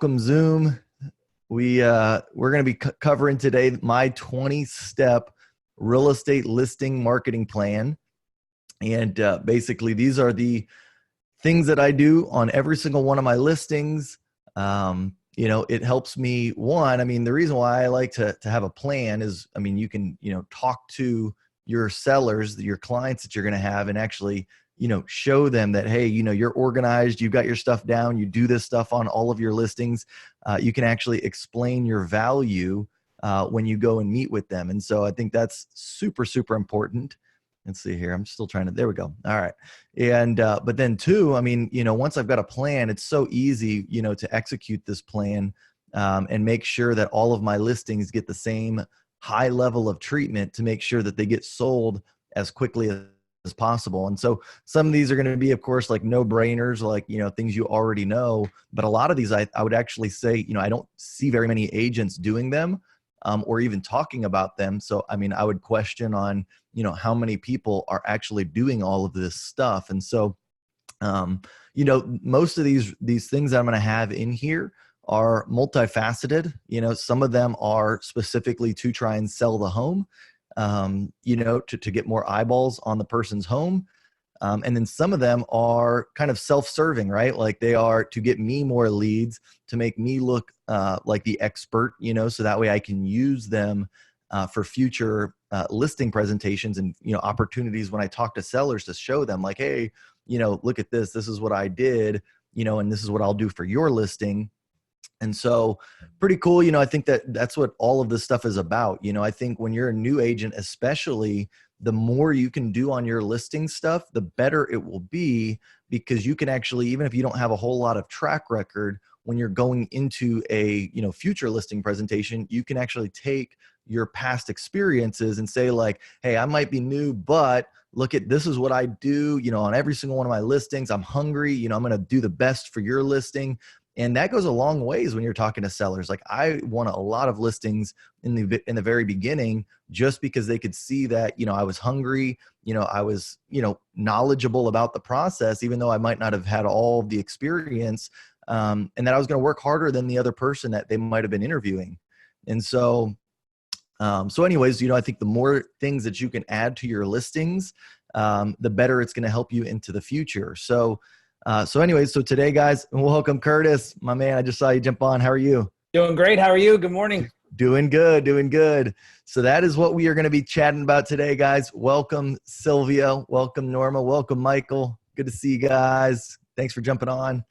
Welcome Zoom. We're going to be covering today my 20-step real estate listing marketing plan. And basically these are the things that I do on every single one of my listings. It helps me, the reason why I like to have a plan is, you can, talk to your sellers, your clients that you're going to have, and actually, show them that, hey, you're organized, you've got your stuff down, you do this stuff on all of your listings. You can actually explain your value when you go and meet with them. And so I think that's super, super important. Let's see here. I'm still trying to, there we go. All right. And, but then too, once I've got a plan, it's so easy, to execute this plan and make sure that all of my listings get the same high level of treatment to make sure that they get sold as quickly as possible. And so some of these are going to be, of course, like no brainers, like, things you already know, but a lot of these, I would actually say, I don't see very many agents doing them or even talking about them. So, I would question on, how many people are actually doing all of this stuff. And so, most of these things that I'm going to have in here are multifaceted. Some of them are specifically to try and sell the home, to get more eyeballs on the person's home. And then some of them are kind of self-serving, right? Like they are to get me more leads, to make me look like the expert, so that way I can use them for future listing presentations and, opportunities when I talk to sellers to show them like, hey, look at this, this is what I did, and this is what I'll do for your listing. And so pretty cool. I think that's what all of this stuff is about. I think when you're a new agent, especially, the more you can do on your listing stuff, the better it will be, because you can actually, even if you don't have a whole lot of track record, when you're going into a, future listing presentation, you can actually take your past experiences and say like, hey, I might be new, but look at, this is what I do, on every single one of my listings. I'm hungry, I'm going to do the best for your listing. And that goes a long ways when you're talking to sellers. Like I won a lot of listings in the very beginning, just because they could see that, I was hungry, I was, knowledgeable about the process, even though I might not have had all the experience, and that I was going to work harder than the other person that they might have been interviewing. And so, anyways, I think the more things that you can add to your listings, the better it's going to help you into the future. So anyways, so today, guys, welcome Curtis, my man. I just saw you jump on. How are you? Doing great. How are you? Good morning. Doing good, doing good. So that is what we are going to be chatting about today, guys. Welcome Sylvia, welcome Norma, welcome Michael. Good to see you guys. Thanks for jumping on.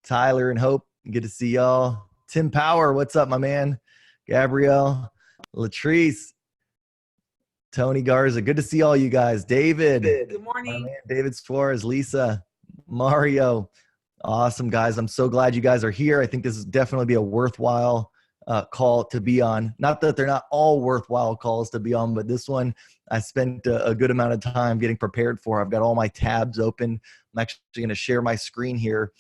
Tyler and Hope, good to see y'all. Tim Power, what's up, my man? Gabrielle, Latrice, Tony Garza, good to see all you guys. David, good morning. My man, David Suarez, Lisa, Mario. Awesome, guys. I'm so glad you guys are here. I think this is definitely be a worthwhile call to be on. Not that they're not all worthwhile calls to be on, but this one I spent a good amount of time getting prepared for. I've got all my tabs open. I'm actually going to share my screen here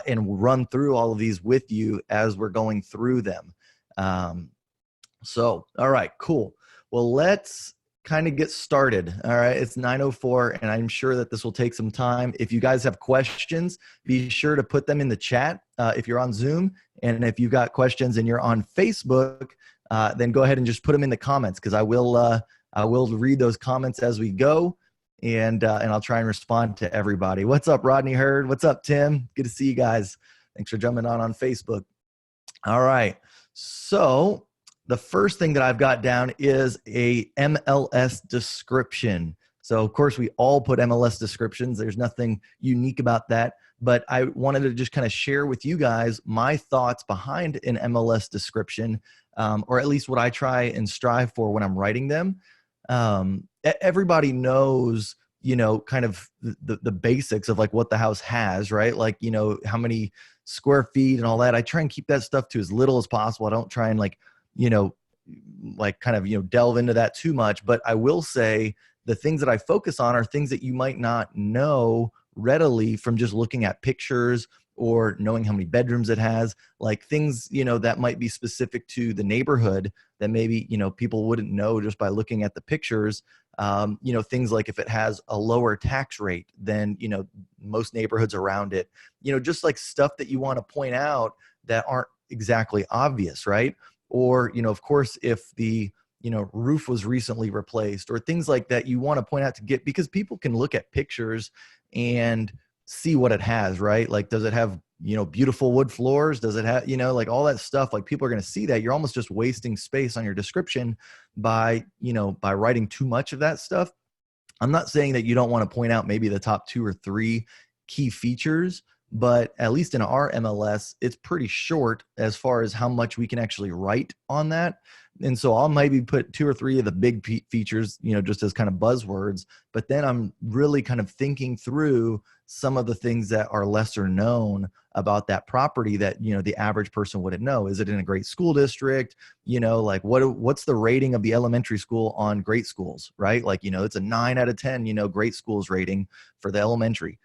and run through all of these with you as we're going through them. All right, cool. Well, let's kind of get started. All right, it's 9:04, and I'm sure that this will take some time. If you guys have questions, be sure to put them in the chat if you're on Zoom, and if you've got questions and you're on Facebook, then go ahead and just put them in the comments, because I will read those comments as we go, and I'll try and respond to everybody. What's up, Rodney Hurd? What's up, Tim? Good to see you guys. Thanks for jumping on Facebook. All right, so the first thing that I've got down is a MLS description. So of course we all put MLS descriptions. There's nothing unique about that, but I wanted to just kind of share with you guys my thoughts behind an MLS description, or at least what I try and strive for when I'm writing them. Everybody knows, kind of the basics of like what the house has, right? Like, how many square feet and all that. I try and keep that stuff to as little as possible. I don't try and delve into that too much. But I will say the things that I focus on are things that you might not know readily from just looking at pictures or knowing how many bedrooms it has, like things, that might be specific to the neighborhood that maybe, people wouldn't know just by looking at the pictures. Things like if it has a lower tax rate than, most neighborhoods around it, just like stuff that you want to point out that aren't exactly obvious, right? Or, of course, if the, roof was recently replaced or things like that, you want to point out to get, because people can look at pictures and see what it has, right? Like, does it have, beautiful wood floors? Does it have, like all that stuff? Like, people are going to see that. You're almost just wasting space on your description by, by writing too much of that stuff. I'm not saying that you don't want to point out maybe the top 2 or 3 key features, but at least in our MLS, it's pretty short as far as how much we can actually write on that. And so I'll maybe put 2 or 3 of the big features, just as kind of buzzwords, but then I'm really kind of thinking through some of the things that are lesser known about that property that, the average person wouldn't know. Is it in a great school district? Like what's the rating of the elementary school on great schools, right? Like, it's a 9 out of 10, great schools rating for the elementary.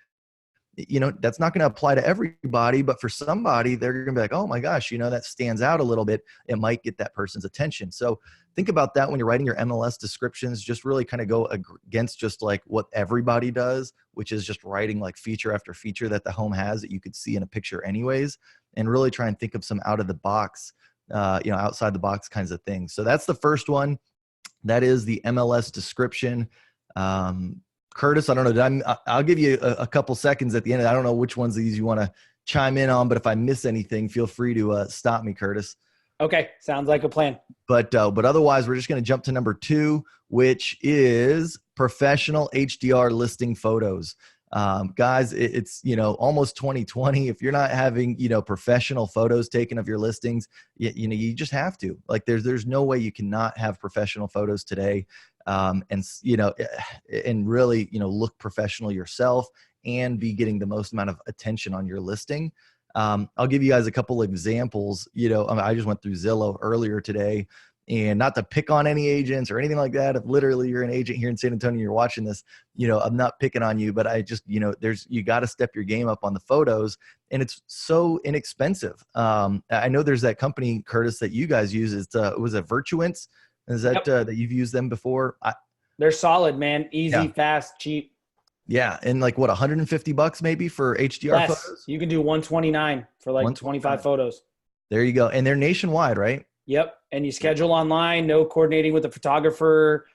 That's not going to apply to everybody, but for somebody, they're going to be like, oh my gosh, that stands out a little bit. It might get that person's attention. So think about that when you're writing your MLS descriptions. Just really kind of go against just like what everybody does, which is just writing like feature after feature that the home has that you could see in a picture anyways, and really try and think of some out of the box, outside the box kinds of things. So that's the first one. That is the MLS description. Curtis, I don't know. I'll give you a couple seconds at the end. I don't know which ones of these you want to chime in on, but if I miss anything, feel free to stop me, Curtis. Okay, sounds like a plan. But otherwise, we're just going to jump to number 2, which is professional HDR listing photos. Guys, it's almost 2020. If you're not having professional photos taken of your listings, you just have to. Like there's no way you cannot have professional photos today, and really look professional yourself and be getting the most amount of attention on your listing. I'll give you guys a couple examples. I just went through Zillow earlier today. And not to pick on any agents or anything like that. If literally you're an agent here in San Antonio, you're watching this, I'm not picking on you, but I just, you got to step your game up on the photos, and it's so inexpensive. I know there's that company, Curtis, that you guys use. Was it Virtuance? Is that, that you've used them before? They're solid, man. Easy, fast, cheap. Yeah. And like what, $150 maybe for HDR Less. photos? You can do $129 for like 25 photos. There you go. And they're nationwide, right? Yep. And you schedule online, no coordinating with a photographer.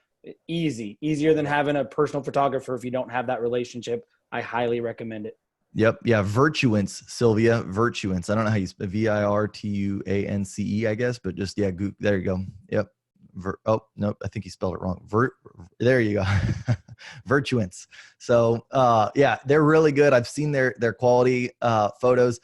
Easier than having a personal photographer if you don't have that relationship. I highly recommend it. Yep. Yeah. Virtuance, Sylvia. Virtuance. I don't know how you spell VIRTUANCE, I guess, but just, yeah, there you go. Yep. Oh, no, I think he spelled it wrong. There you go. Virtuance. So, yeah, they're really good. I've seen their quality photos.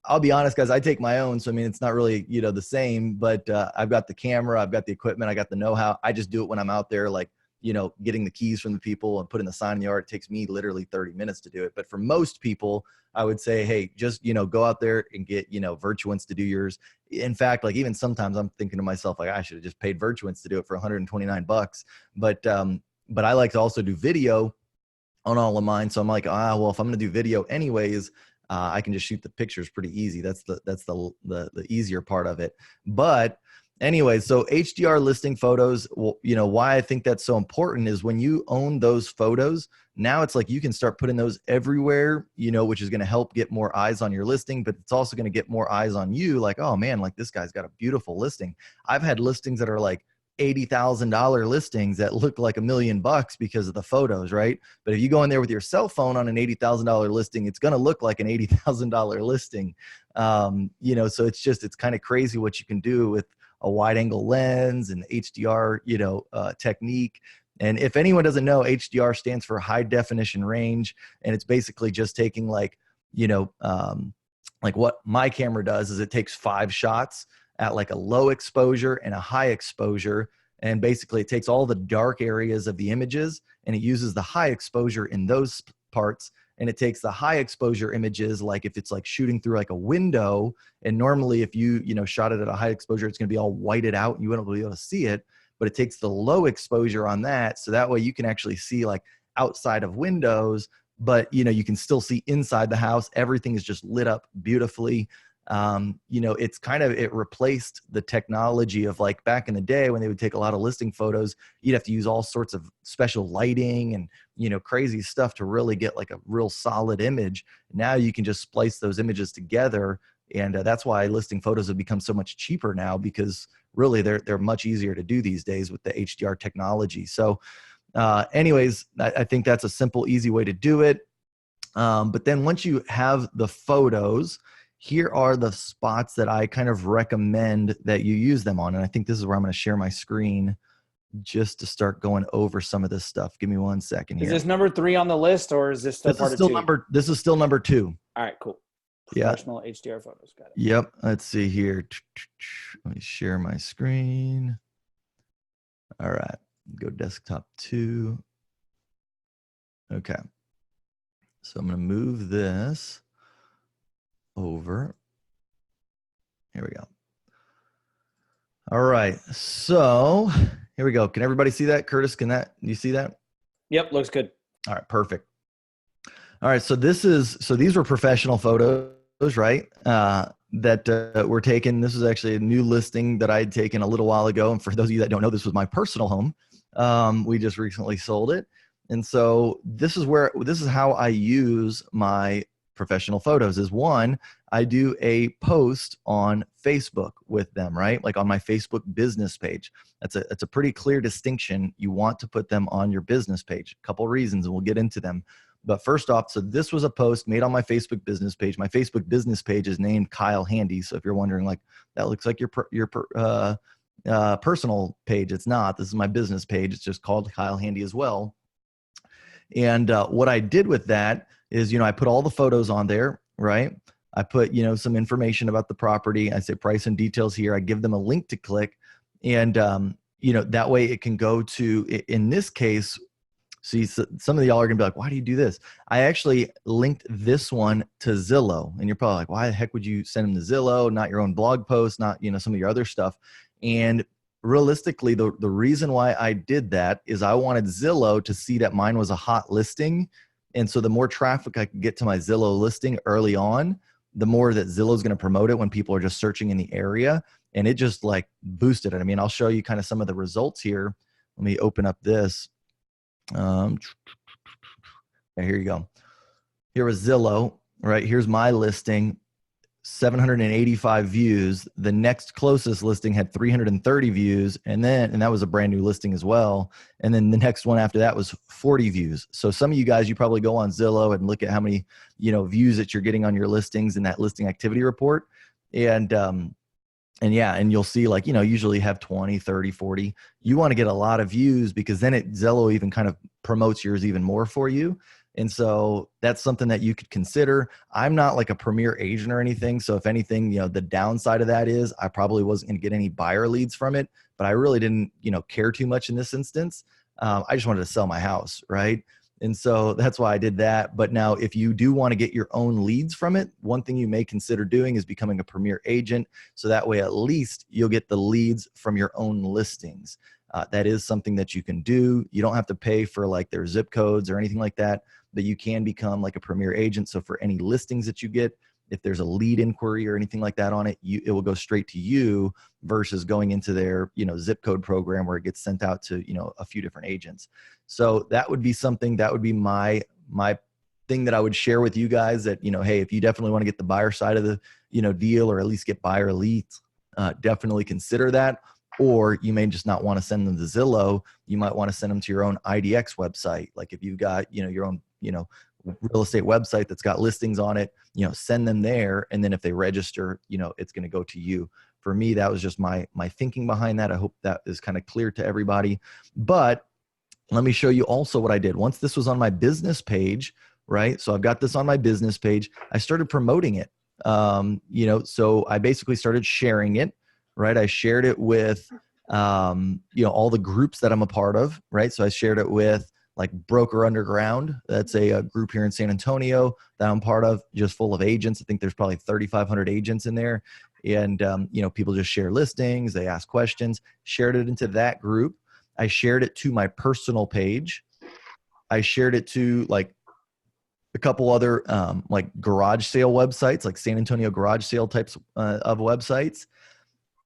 I'll be honest, guys, I take my own. So, I mean, it's not really, the same, but I've got the camera, I've got the equipment, I got the know-how. I just do it when I'm out there, like, getting the keys from the people and putting the sign in the yard. It takes me literally 30 minutes to do it. But for most people, I would say, hey, just, go out there and get, Virtuance to do yours. In fact, like even sometimes I'm thinking to myself, like I should have just paid Virtuance to do it for $129. But I like to also do video on all of mine. So I'm like, well, if I'm going to do video anyways, I can just shoot the pictures pretty easy. That's the easier part of it. But anyway, so HDR listing photos, well, why I think that's so important is when you own those photos, now it's like you can start putting those everywhere, which is going to help get more eyes on your listing, but it's also going to get more eyes on you. Like, oh man, like this guy's got a beautiful listing. I've had listings that are like $80,000 listings that look like $1 million because of the photos, right? But if you go in there with your cell phone on an $80,000 listing, it's going to look like an $80,000 listing. So it's kind of crazy what you can do with a wide angle lens and HDR, technique. And if anyone doesn't know, HDR stands for high definition range. And it's basically just taking like what my camera does is it takes 5 shots at like a low exposure and a high exposure. And basically it takes all the dark areas of the images and it uses the high exposure in those parts. And it takes the high exposure images, like if it's like shooting through like a window, and normally if you shot it at a high exposure, it's going to be all whited out and you won't be able to see it. But it takes the low exposure on that. So that way you can actually see like outside of windows, but you can still see inside the house. Everything is just lit up beautifully. It's it replaced the technology of like back in the day when they would take a lot of listing photos, you'd have to use all sorts of special lighting and, crazy stuff to really get like a real solid image. Now you can just splice those images together And that's why listing photos have become so much cheaper now, because really they're much easier to do these days with the HDR technology. So anyways, I think that's a simple, easy way to do it. But then once you have the photos, here are the spots that I kind of recommend that you use them on. And I think this is where I'm going to share my screen just to start going over some of this stuff. Give me 1 second here. Is this number 3 on the list, or is this still part of 2? This is still number 2. All right, cool. Yeah. Professional HDR photos. Got it. Yep. Let's see here. Let me share my screen. All right. Go desktop 2. Okay. So I'm going to move this over. Here we go. All right. So here we go. Can everybody see that? Curtis, you see that? Yep. Looks good. All right. Perfect. All right. So these were professional photos, right? That were taken. This was actually a new listing that I had taken a little while ago. And for those of you that don't know, this was my personal home. We just recently sold it. And so this is how I use my professional photos. Is one, I do a post on Facebook with them, right? Like on my Facebook business page. That's a pretty clear distinction. You want to put them on your business page. A couple reasons, and we'll get into them. But first off, so this was a post made on my Facebook business page. My Facebook business page is named Kyle Handy. So if you're wondering, like, that looks like your personal page, it's not. This is my business page. It's just called Kyle Handy as well. And what I did with that is, I put all the photos on there, right? I put, some information about the property. I say price and details here. I give them a link to click. And, that way it can go to, in this case, see, some of y'all are gonna be like, why do you do this? I actually linked this one to Zillow. And you're probably like, why the heck would you send them to Zillow, not your own blog post, not, some of your other stuff? And realistically, the reason why I did that is I wanted Zillow to see that mine was a hot listing. And so the more traffic I could get to my Zillow listing early on, the more that Zillow is going to promote it when people are just searching in the area. And it just like boosted it. I mean, I'll show you kind of some of the results here. Let me open up this. Here you go. Here was Zillow, right? Here's my listing. 785 views. The next closest listing had 330 views. And that was a brand new listing as well. And then the next one after that was 40 views. So some of you guys, you probably go on Zillow and look at how many, views that you're getting on your listings in that listing activity report. And you'll see, like, usually have 20, 30, 40. You want to get a lot of views, because then Zillow even kind of promotes yours even more for you. And so that's something that you could consider. I'm not like a premier agent or anything. So if anything, the downside of that is I probably wasn't going to get any buyer leads from it, but I really didn't, care too much in this instance. I just wanted to sell my house, right? And so that's why I did that. But now if you do want to get your own leads from it, one thing you may consider doing is becoming a premier agent. So that way, at least you'll get the leads from your own listings. That is something that you can do. You don't have to pay for like their zip codes or anything like that, but you can become like a premier agent. So for any listings that you get, if there's a lead inquiry or anything like that on it, it will go straight to you versus going into their, zip code program where it gets sent out to, a few different agents. So that would be something that would be my thing that I would share with you guys, that, hey, if you definitely want to get the buyer side of the, deal, or at least get buyer leads, definitely consider that. Or you may just not want to send them to Zillow. You might want to send them to your own IDX website. Like if you've got, your own, real estate website that's got listings on it, send them there. And then if they register, it's going to go to you. For me, that was just my thinking behind that. I hope that is kind of clear to everybody. But let me show you also what I did. Once this was on my business page, right? So I've got this on my business page. I started promoting it. So I basically started sharing it. Right. I shared it with, all the groups that I'm a part of. Right. So I shared it with like Broker Underground. That's a group here in San Antonio that I'm part of, just full of agents. I think there's probably 3,500 agents in there. And, people just share listings. They ask questions, shared it into that group. I shared it to my personal page. I shared it to like a couple other like garage sale websites, like San Antonio garage sale types of websites.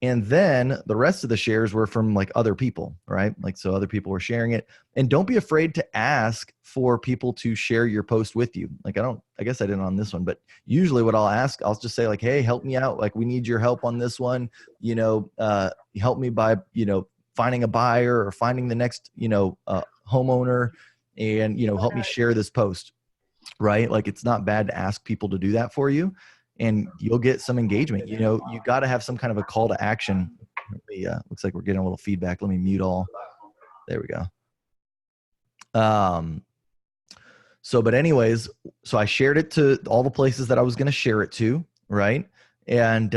And then the rest of the shares were from like other people, right? Like, so other people were sharing it. And don't be afraid to ask for people to share your post with you. Like, I guess I didn't on this one, but usually what I'll ask, I'll just say like, hey, help me out. Like, we need your help on this one. Help me by, finding a buyer or finding the next, homeowner, and, help me share this post, right? Like, it's not bad to ask people to do that for you, and you'll get some engagement. You got to have some kind of a call to action. Looks like we're getting a little feedback. Let me mute all. There we go. But anyways, so I shared it to all the places that I was going to share it to, right? And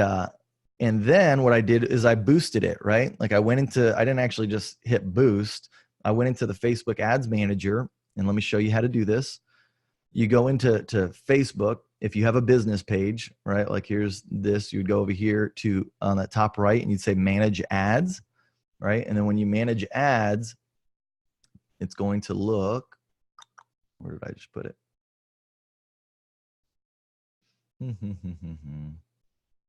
then what I did is I boosted it, right? Like, I didn't actually just hit boost. I went into the Facebook Ads Manager, and let me show you how to do this. You go into Facebook. If you have a business page, right? Like, here's this, you'd go over here to on the top right, and you'd say manage ads, right? And then when you manage ads, it's going to look, where did I just put it? Do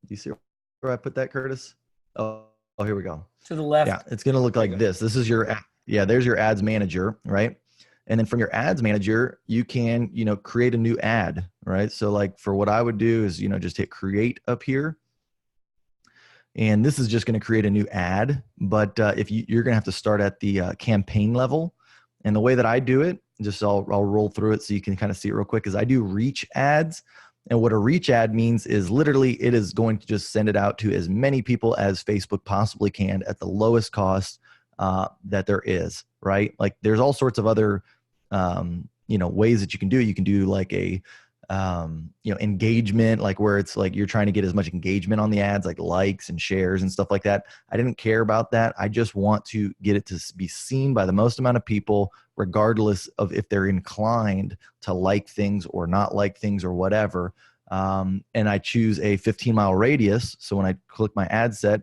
you see where I put that, Curtis? Oh, here we go. To the left. Yeah, it's going to look like this. This is there's your ads manager, right? And then from your ads manager, you can, create a new ad, right? So like, for what I would do is, just hit create up here. And this is just going to create a new ad. But if you're going to have to start at the campaign level. And the way that I do it, I'll roll through it so you can kind of see it real quick, is I do reach ads. And what a reach ad means is literally it is going to just send it out to as many people as Facebook possibly can at the lowest cost that there is, right? Like, there's all sorts of other ways that you can do it. You can do like a engagement, like where it's like you're trying to get as much engagement on the ads, like likes and shares and stuff like that. I didn't care about that. I just want to get it to be seen by the most amount of people, regardless of if they're inclined to like things or not like things or whatever. And I choose a 15-mile radius. So when I click my ad set,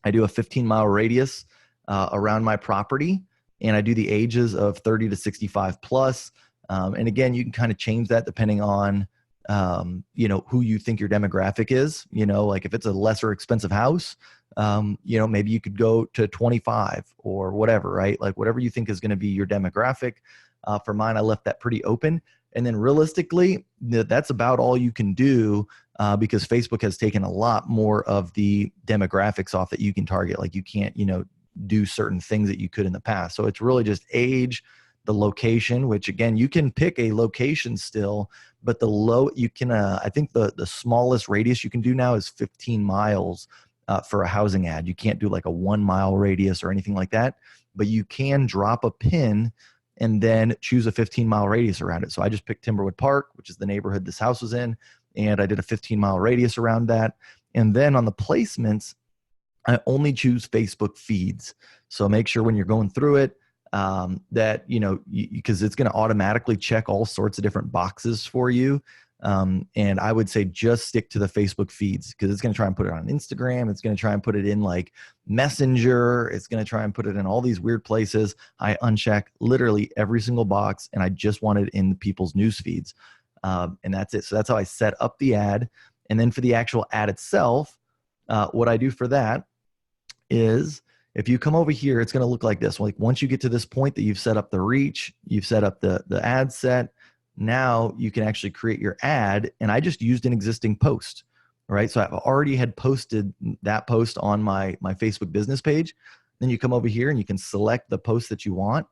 I do a 15-mile radius around my property, and I do the ages of 30 to 65 plus. And again, you can kind of change that depending on, who you think your demographic is. Like, if it's a lesser expensive house, maybe you could go to 25 or whatever, right? Like, whatever you think is going to be your demographic. For mine, I left that pretty open. And then realistically, that's about all you can do because Facebook has taken a lot more of the demographics off that you can target. Like, you can't, do certain things that you could in the past. So it's really just age, the location, which again, you can pick a location still, but I think the smallest radius you can do now is 15 miles for a housing ad. You can't do like a 1 mile radius or anything like that, but you can drop a pin and then choose a 15-mile radius around it. So I just picked Timberwood Park, which is the neighborhood this house was in, and I did a 15-mile radius around that. And then on the placements, I only choose Facebook feeds. So make sure when you're going through it that, because it's going to automatically check all sorts of different boxes for you. And I would say just stick to the Facebook feeds, because it's going to try and put it on Instagram. It's going to try and put it in like Messenger. It's going to try and put it in all these weird places. I uncheck literally every single box, and I just want it in people's news feeds. And that's it. So that's how I set up the ad. And then for the actual ad itself, what I do for that is, if you come over here, it's going to look like this. Like, once you get to this point that you've set up the reach, you've set up the ad set, now you can actually create your ad. And I just used an existing post, right? So I've already had posted that post on my Facebook business page. Then you come over here and you can select the post that you want,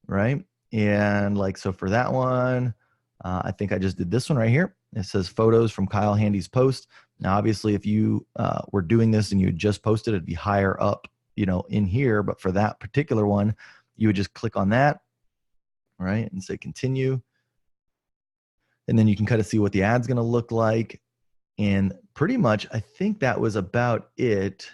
right? And like, so for that one, I think I just did this one right here. It says photos from Kyle Handy's post. Now, obviously, if you were doing this and you just posted, it'd be higher up, in here. But for that particular one, you would just click on that, right, and say continue. And then you can kind of see what the ad's going to look like. And pretty much, I think that was about it,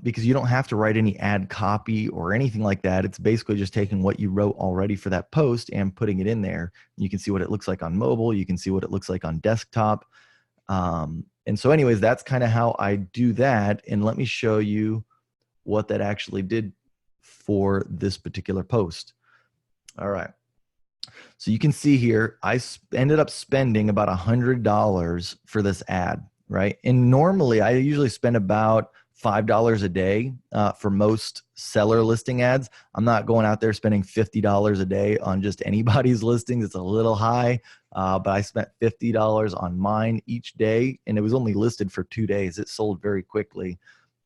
because you don't have to write any ad copy or anything like that. It's basically just taking what you wrote already for that post and putting it in there. You can see what it looks like on mobile. You can see what it looks like on desktop. And so anyways, that's kind of how I do that. And let me show you what that actually did for this particular post. All right. So you can see here, I ended up spending about $100 for this ad, right? And normally I usually spend about $5 a day for most seller listing ads. I'm not going out there spending $50 a day on just anybody's listings. It's a little high, but I spent $50 on mine each day, and it was only listed for 2 days. It sold very quickly.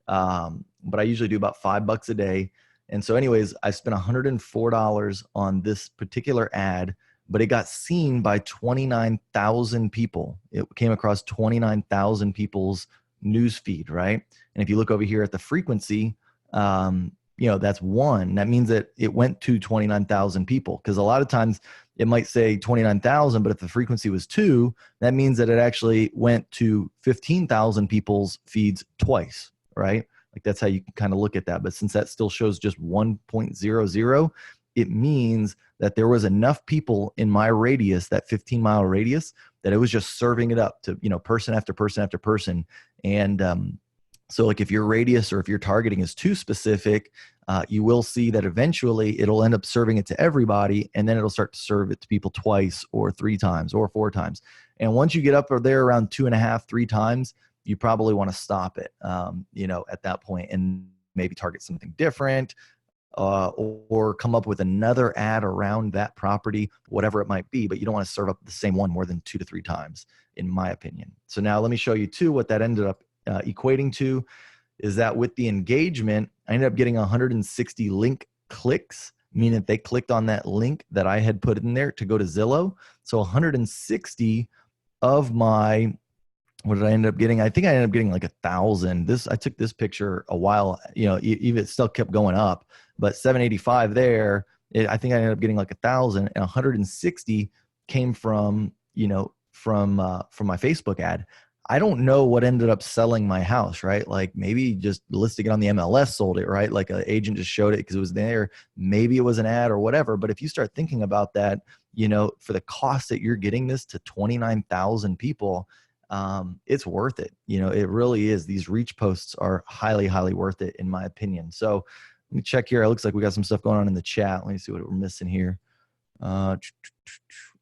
But I usually do about $5 a day. And so anyways, I spent $104 on this particular ad, but it got seen by 29,000 people. It came across 29,000 people's news feed, right? And if you look over here at the frequency, that's 1. That means that it went to 29,000 people, because a lot of times it might say 29,000, but if the frequency was 2, that means that it actually went to 15,000 people's feeds twice, right? Like that's how you can kind of look at that. But since that still shows just 1.00, it means that there was enough people in my radius, that 15-mile radius, that it was just serving it up to, person after person after person. And so like if your radius or if your targeting is too specific, you will see that eventually it'll end up serving it to everybody, and then it'll start to serve it to people twice or 3 times or 4 times. And once you get up there around 2.5, 3 times, you probably want to stop it, at that point, and maybe target something different, or come up with another ad around that property, whatever it might be. But you don't want to serve up the same one more than 2 to 3 times, in my opinion. So now let me show you too what that ended up equating to, is that with the engagement, I ended up getting 160 link clicks, meaning that they clicked on that link that I had put in there to go to Zillow. So 160 of my, what did I end up getting? I think I ended up getting like 1,000. I took this picture a while, even it still kept going up, but 785 there, I think I ended up getting like 1,000, and 160 came from my Facebook ad. I don't know what ended up selling my house, right? Like maybe just listing it on the MLS sold it, right? Like an agent just showed it because it was there. Maybe it was an ad or whatever. But if you start thinking about that, for the cost that you're getting this to 29,000 people, it's worth it. It really is. These reach posts are highly, highly worth it, in my opinion. So let me check here. It looks like we got some stuff going on in the chat. Let me see what we're missing here.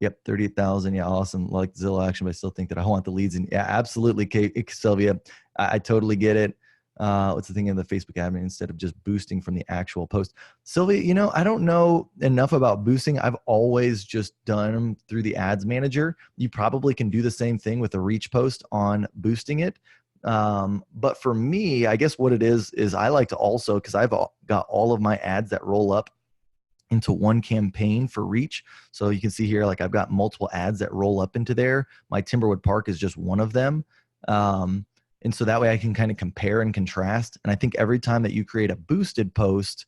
Yep, 38,000. Yeah, awesome. Like Zillow action, but I still think that I want the leads. And yeah, absolutely, Sylvia. I totally get it. What's the thing in the Facebook admin instead of just boosting from the actual post? Sylvia, I don't know enough about boosting. I've always just done them through the ads manager. You probably can do the same thing with a reach post on boosting it. But for me, I guess what it is I like to also, because I've got all of my ads that roll up into one campaign for reach. So you can see here, like I've got multiple ads that roll up into there. My Timberwood Park is just one of them. And so that way I can kind of compare and contrast. And I think every time that you create a boosted post,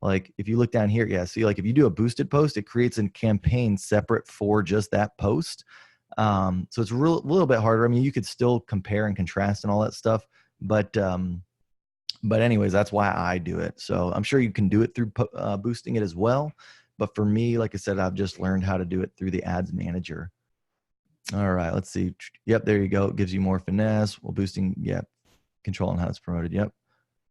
like if you look down here, yeah, see, like if you do a boosted post, it creates a campaign separate for just that post. So it's a little bit harder. I mean, you could still compare and contrast and all that stuff, but anyways, that's why I do it. So I'm sure you can do it through boosting it as well. But for me, like I said, I've just learned how to do it through the ads manager. All right, let's see. Yep, there you go. It gives you more finesse. Well, boosting, yep. Control on how it's promoted. Yep.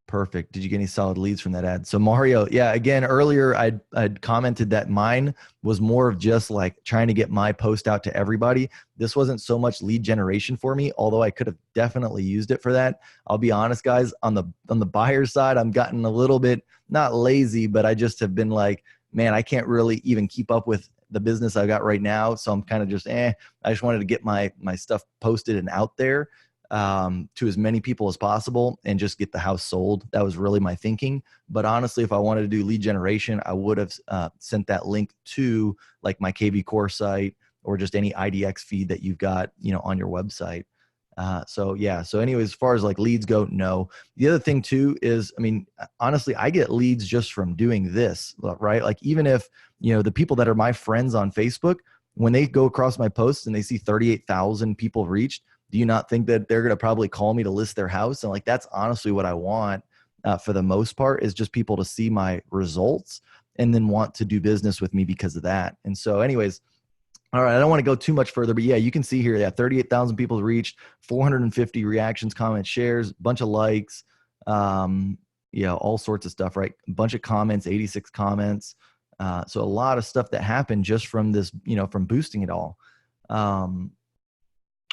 Perfect. Did you get any solid leads from that ad? So Mario, yeah, again, earlier I'd commented that mine was more of just like trying to get my post out to everybody. This wasn't so much lead generation for me, although I could have definitely used it for that. I'll be honest, guys, on the buyer side, I'm gotten a little bit, not lazy, but I just have been like, man, I can't really even keep up with the business I got right now. So I'm kind of just, I just wanted to get my stuff posted and out there to as many people as possible and just get the house sold. That was really my thinking. But honestly, if I wanted to do lead generation, I would have sent that link to like my KV Core site or just any IDX feed that you've got, on your website. So yeah. So anyways, as far as like leads go, no. The other thing too is, I mean, honestly, I get leads just from doing this, right? Like even if, the people that are my friends on Facebook, when they go across my posts and they see 38,000 people reached, do you not think that they're going to probably call me to list their house? And like, that's honestly what I want for the most part, is just people to see my results and then want to do business with me because of that. And so anyways, all right, I don't want to go too much further, but yeah, you can see here, 38,000 people reached, 450 reactions, comments, shares, bunch of likes, all sorts of stuff, right? A bunch of comments, 86 comments. So a lot of stuff that happened just from this, from boosting it all.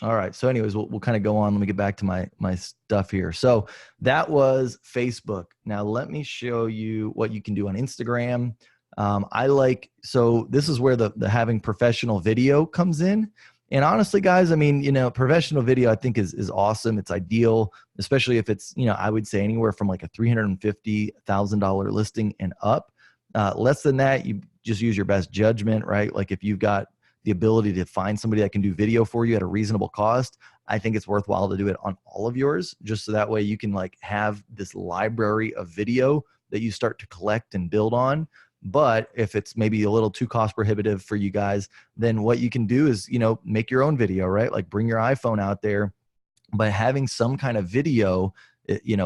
All right. So anyways, we'll kind of go on. Let me get back to my stuff here. So that was Facebook. Now let me show you what you can do on Instagram. So this is where the having professional video comes in. And honestly, guys, I mean, professional video I think is awesome. It's ideal, especially if it's, I would say anywhere from like a $350,000 listing and up. Less than that, you just use your best judgment, right? Like if you've got the ability to find somebody that can do video for you at a reasonable cost, I think it's worthwhile to do it on all of yours, just so that way you can like have this library of video that you start to collect and build on. But if it's maybe a little too cost prohibitive for you guys, then what you can do is, make your own video, right? Like bring your iPhone out there, but having some kind of video,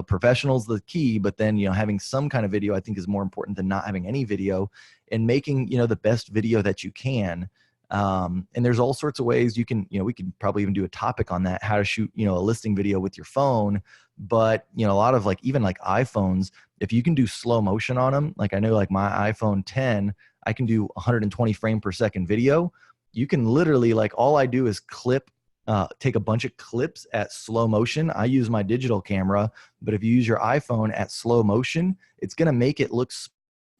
professional's the key, but then, having some kind of video I think is more important than not having any video, and making, the best video that you can. And there's all sorts of ways you can, we could probably even do a topic on that, how to shoot, a listing video with your phone. But, a lot of like, even like iPhones, if you can do slow motion on them, like I know like my iPhone 10, I can do 120 frame per second video. You can literally like, all I do is take a bunch of clips at slow motion. I use my digital camera, but if you use your iPhone at slow motion, it's going to make it look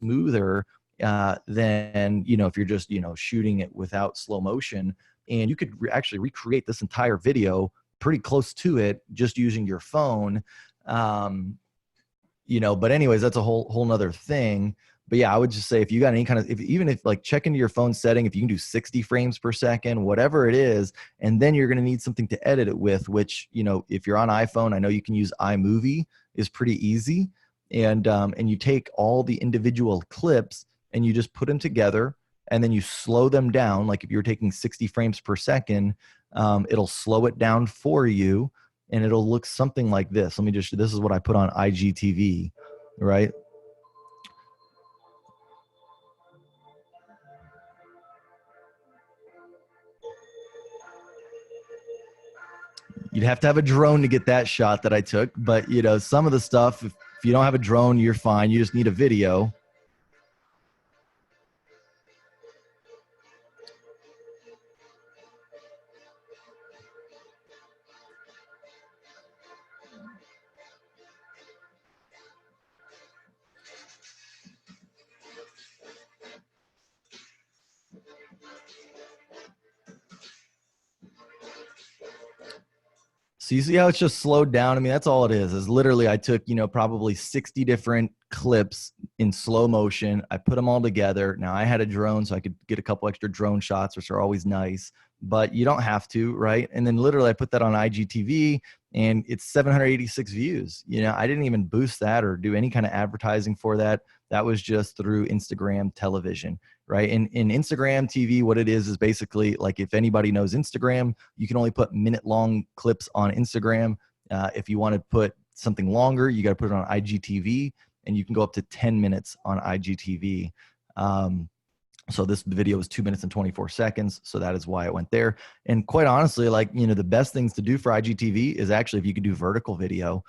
smoother than, if you're just, shooting it without slow motion. And you could actually recreate this entire video pretty close to it just using your phone. But anyways, that's a whole nother thing. But yeah, I would just say if you got any kind of, even if like check into your phone setting, if you can do 60 frames per second, whatever it is, and then you're going to need something to edit it with, which, if you're on iPhone, I know you can use iMovie, is pretty easy. And you take all the individual clips and you just put them together, and then you slow them down. Like if you're taking 60 frames per second, it'll slow it down for you, and it'll look something like this. This is what I put on IGTV, right? You'd have to have a drone to get that shot that I took. But, some of the stuff, if you don't have a drone, you're fine. You just need a video. So you see how it's just slowed down? I mean, that's all it is literally I took, probably 60 different clips in slow motion. I put them all together. Now I had a drone, so I could get a couple extra drone shots, which are always nice, but you don't have to, right? And then literally I put that on IGTV and it's 786 views. I didn't even boost that or do any kind of advertising for that. That was just through Instagram television, right? In Instagram TV, what it is basically like, if anybody knows Instagram, you can only put minute-long clips on Instagram. If you want to put something longer, you got to put it on IGTV, and you can go up to 10 minutes on IGTV. So this video was 2 minutes and 24 seconds. So that is why it went there. And quite honestly, like, the best things to do for IGTV is actually if you could do vertical video.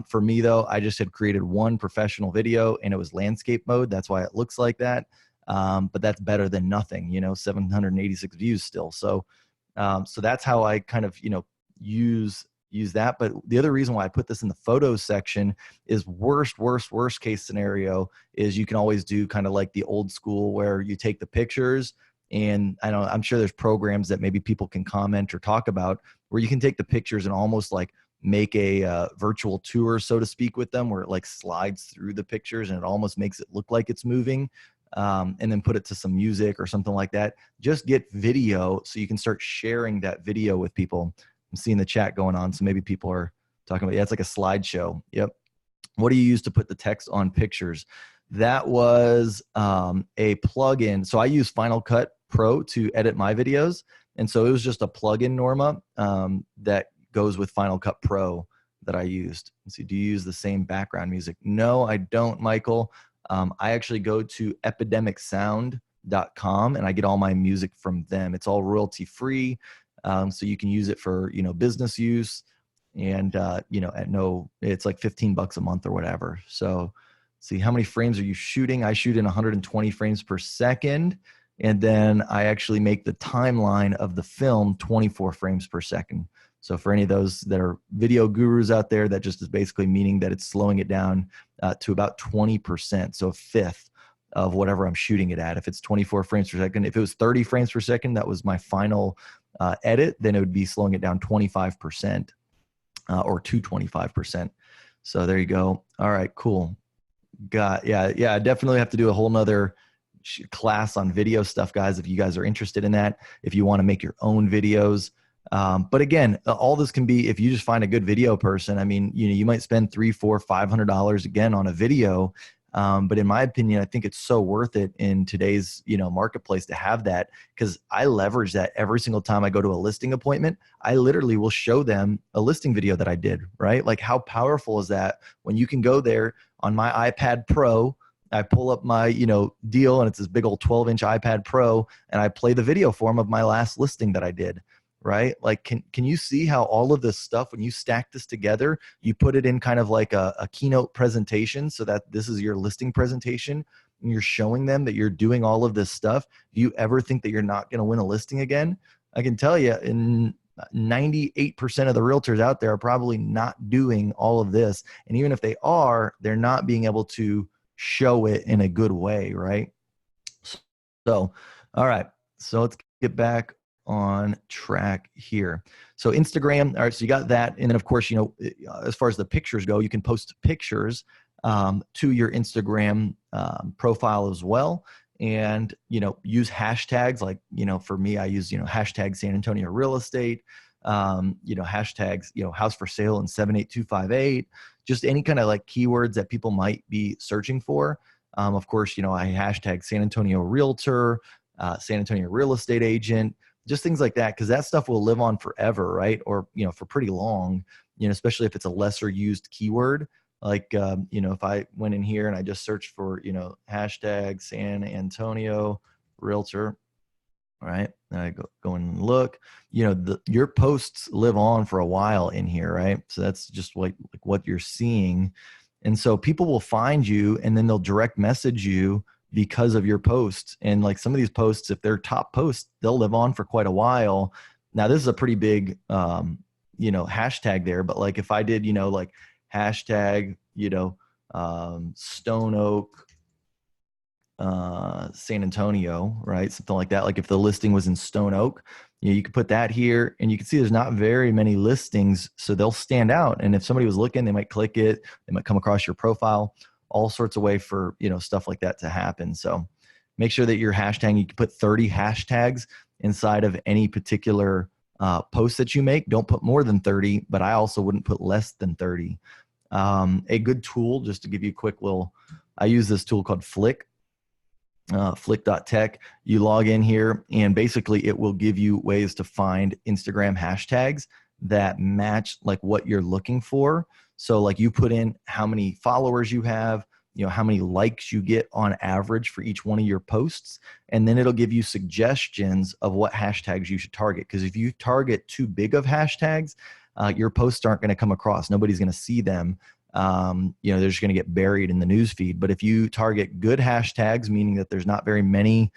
For me though, I just had created one professional video and it was landscape mode. That's why it looks like that. But that's better than nothing, 786 views still. So that's how I kind of, use that. But the other reason why I put this in the photos section is worst case scenario is you can always do kind of like the old school where you take the pictures, and I'm sure there's programs that maybe people can comment or talk about where you can take the pictures and almost like make a virtual tour, so to speak, with them, where it like slides through the pictures and it almost makes it look like it's moving. And then put it to some music or something like that. Just get video so you can start sharing that video with people. I'm seeing the chat going on, so maybe people are talking about, yeah, it's like a slideshow. Yep. What do you use to put the text on pictures? That was a plugin. So I use Final Cut Pro to edit my videos. And so it was just a plugin, Norma, that goes with Final Cut Pro that I used. Let's see, do you use the same background music? No, I don't, Michael. I actually go to epidemicsound.com and I get all my music from them. It's all royalty free. So you can use it for, business use, and, it's like $15 a month or whatever. So see, how many frames are you shooting? I shoot in 120 frames per second. And then I actually make the timeline of the film 24 frames per second. So for any of those that are video gurus out there, that just is basically meaning that it's slowing it down to about 20%. So a fifth of whatever I'm shooting it at. If it's 24 frames per second, if it was 30 frames per second, that was my final edit, then it would be slowing it down 25% or to 25%. So there you go. All right, cool. Yeah, I definitely have to do a whole nother class on video stuff, guys, if you guys are interested in that, if you want to make your own videos. But again, all this can be, if you just find a good video person, I mean, you might spend $300, $400, $500 again on a video. But in my opinion, I think it's so worth it in today's, marketplace to have that, because I leverage that every single time I go to a listing appointment. I literally will show them a listing video that I did, right? Like, how powerful is that when you can go there on my iPad Pro, I pull up my, deal, and it's this big old 12-inch iPad Pro, and I play the video for them of my last listing that I did. Right? Like, can you see how all of this stuff, when you stack this together, you put it in kind of like a keynote presentation, so that this is your listing presentation and you're showing them that you're doing all of this stuff. Do you ever think that you're not going to win a listing again? I can tell you, in 98% of the realtors out there are probably not doing all of this. And even if they are, they're not being able to show it in a good way. Right? So, all right. So let's get back on track here. So Instagram, all right, so you got that. And then of course, as far as the pictures go, you can post pictures to your Instagram profile as well. And, use hashtags like, for me, I use, hashtag San Antonio real estate, hashtags, house for sale in 78258, just any kind of like keywords that people might be searching for. Of course, I hashtag San Antonio realtor, San Antonio real estate agent, just things like that, because that stuff will live on forever, right? Or, for pretty long, especially if it's a lesser used keyword. Like, if I went in here and I just searched for, hashtag San Antonio realtor, all right, and I go and look, your posts live on for a while in here, right? So that's just like what you're seeing. And so people will find you, and then they'll direct message you because of your posts. And like some of these posts, if they're top posts, they'll live on for quite a while. Now, this is a pretty big, hashtag there, but like if I did, like hashtag, Stone Oak, San Antonio, right? Something like that. Like if the listing was in Stone Oak, you could put that here, and you can see there's not very many listings, so they'll stand out. And if somebody was looking, they might click it, they might come across your profile, all sorts of way for, stuff like that to happen. So make sure that your hashtag, you can put 30 hashtags inside of any particular post that you make. Don't put more than 30, but I also wouldn't put less than 30. A good tool, just to give you a quick little, I use this tool called Flick. Flick.tech. You log in here, and basically it will give you ways to find Instagram hashtags that match like what you're looking for. So like you put in how many followers you have, how many likes you get on average for each one of your posts, and then it'll give you suggestions of what hashtags you should target. Because if you target too big of hashtags, your posts aren't going to come across. Nobody's going to see them. They're just going to get buried in the news feed. But if you target good hashtags, meaning that there's not very many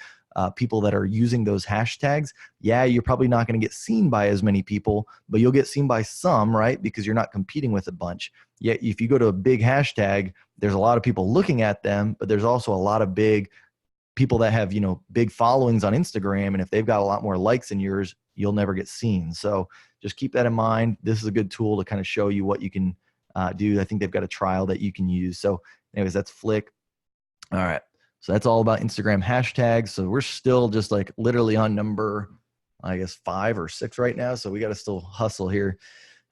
people that are using those hashtags, you're probably not going to get seen by as many people, but you'll get seen by some, right? Because you're not competing with a bunch. Yet if you go to a big hashtag, there's a lot of people looking at them, but there's also a lot of big people that have, big followings on Instagram. And if they've got a lot more likes than yours, you'll never get seen. So just keep that in mind. This is a good tool to kind of show you what you can do. I think they've got a trial that you can use. So anyways, that's Flick. All right. So that's all about Instagram hashtags. So we're still just like literally on number, I guess, 5 or 6 right now. So we got to still hustle here.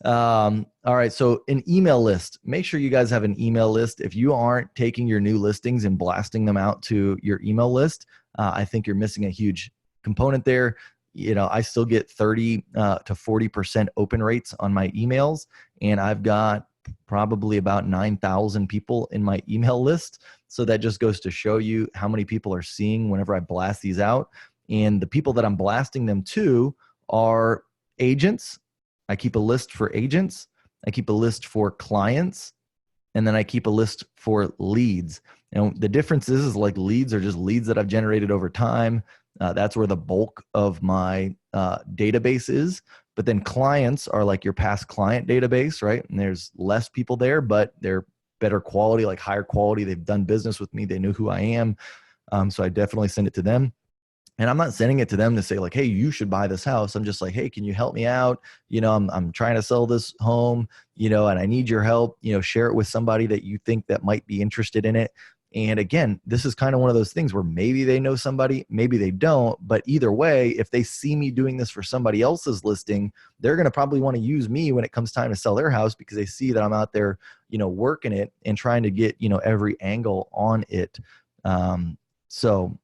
All right. So an email list, make sure you guys have an email list. If you aren't taking your new listings and blasting them out to your email list, I think you're missing a huge component there. I still get 30 to 40% open rates on my emails, and I've got probably about 9,000 people in my email list. So that just goes to show you how many people are seeing whenever I blast these out. And the people that I'm blasting them to are agents. I keep a list for agents. I keep a list for clients. And then I keep a list for leads. And the difference is like leads are just leads that I've generated over time. That's where the bulk of my database is. But then clients are like your past client database, right? And there's less people there, but they're better quality, like higher quality. They've done business with me. They know who I am. So I definitely send it to them. And I'm not sending it to them to say like, hey, you should buy this house. I'm just like, hey, can you help me out? I'm trying to sell this home, and I need your help. Share it with somebody that you think that might be interested in it. And again, this is kind of one of those things where maybe they know somebody, maybe they don't. But either way, if they see me doing this for somebody else's listing, they're going to probably want to use me when it comes time to sell their house, because they see that I'm out there, working it and trying to get, every angle on it. So,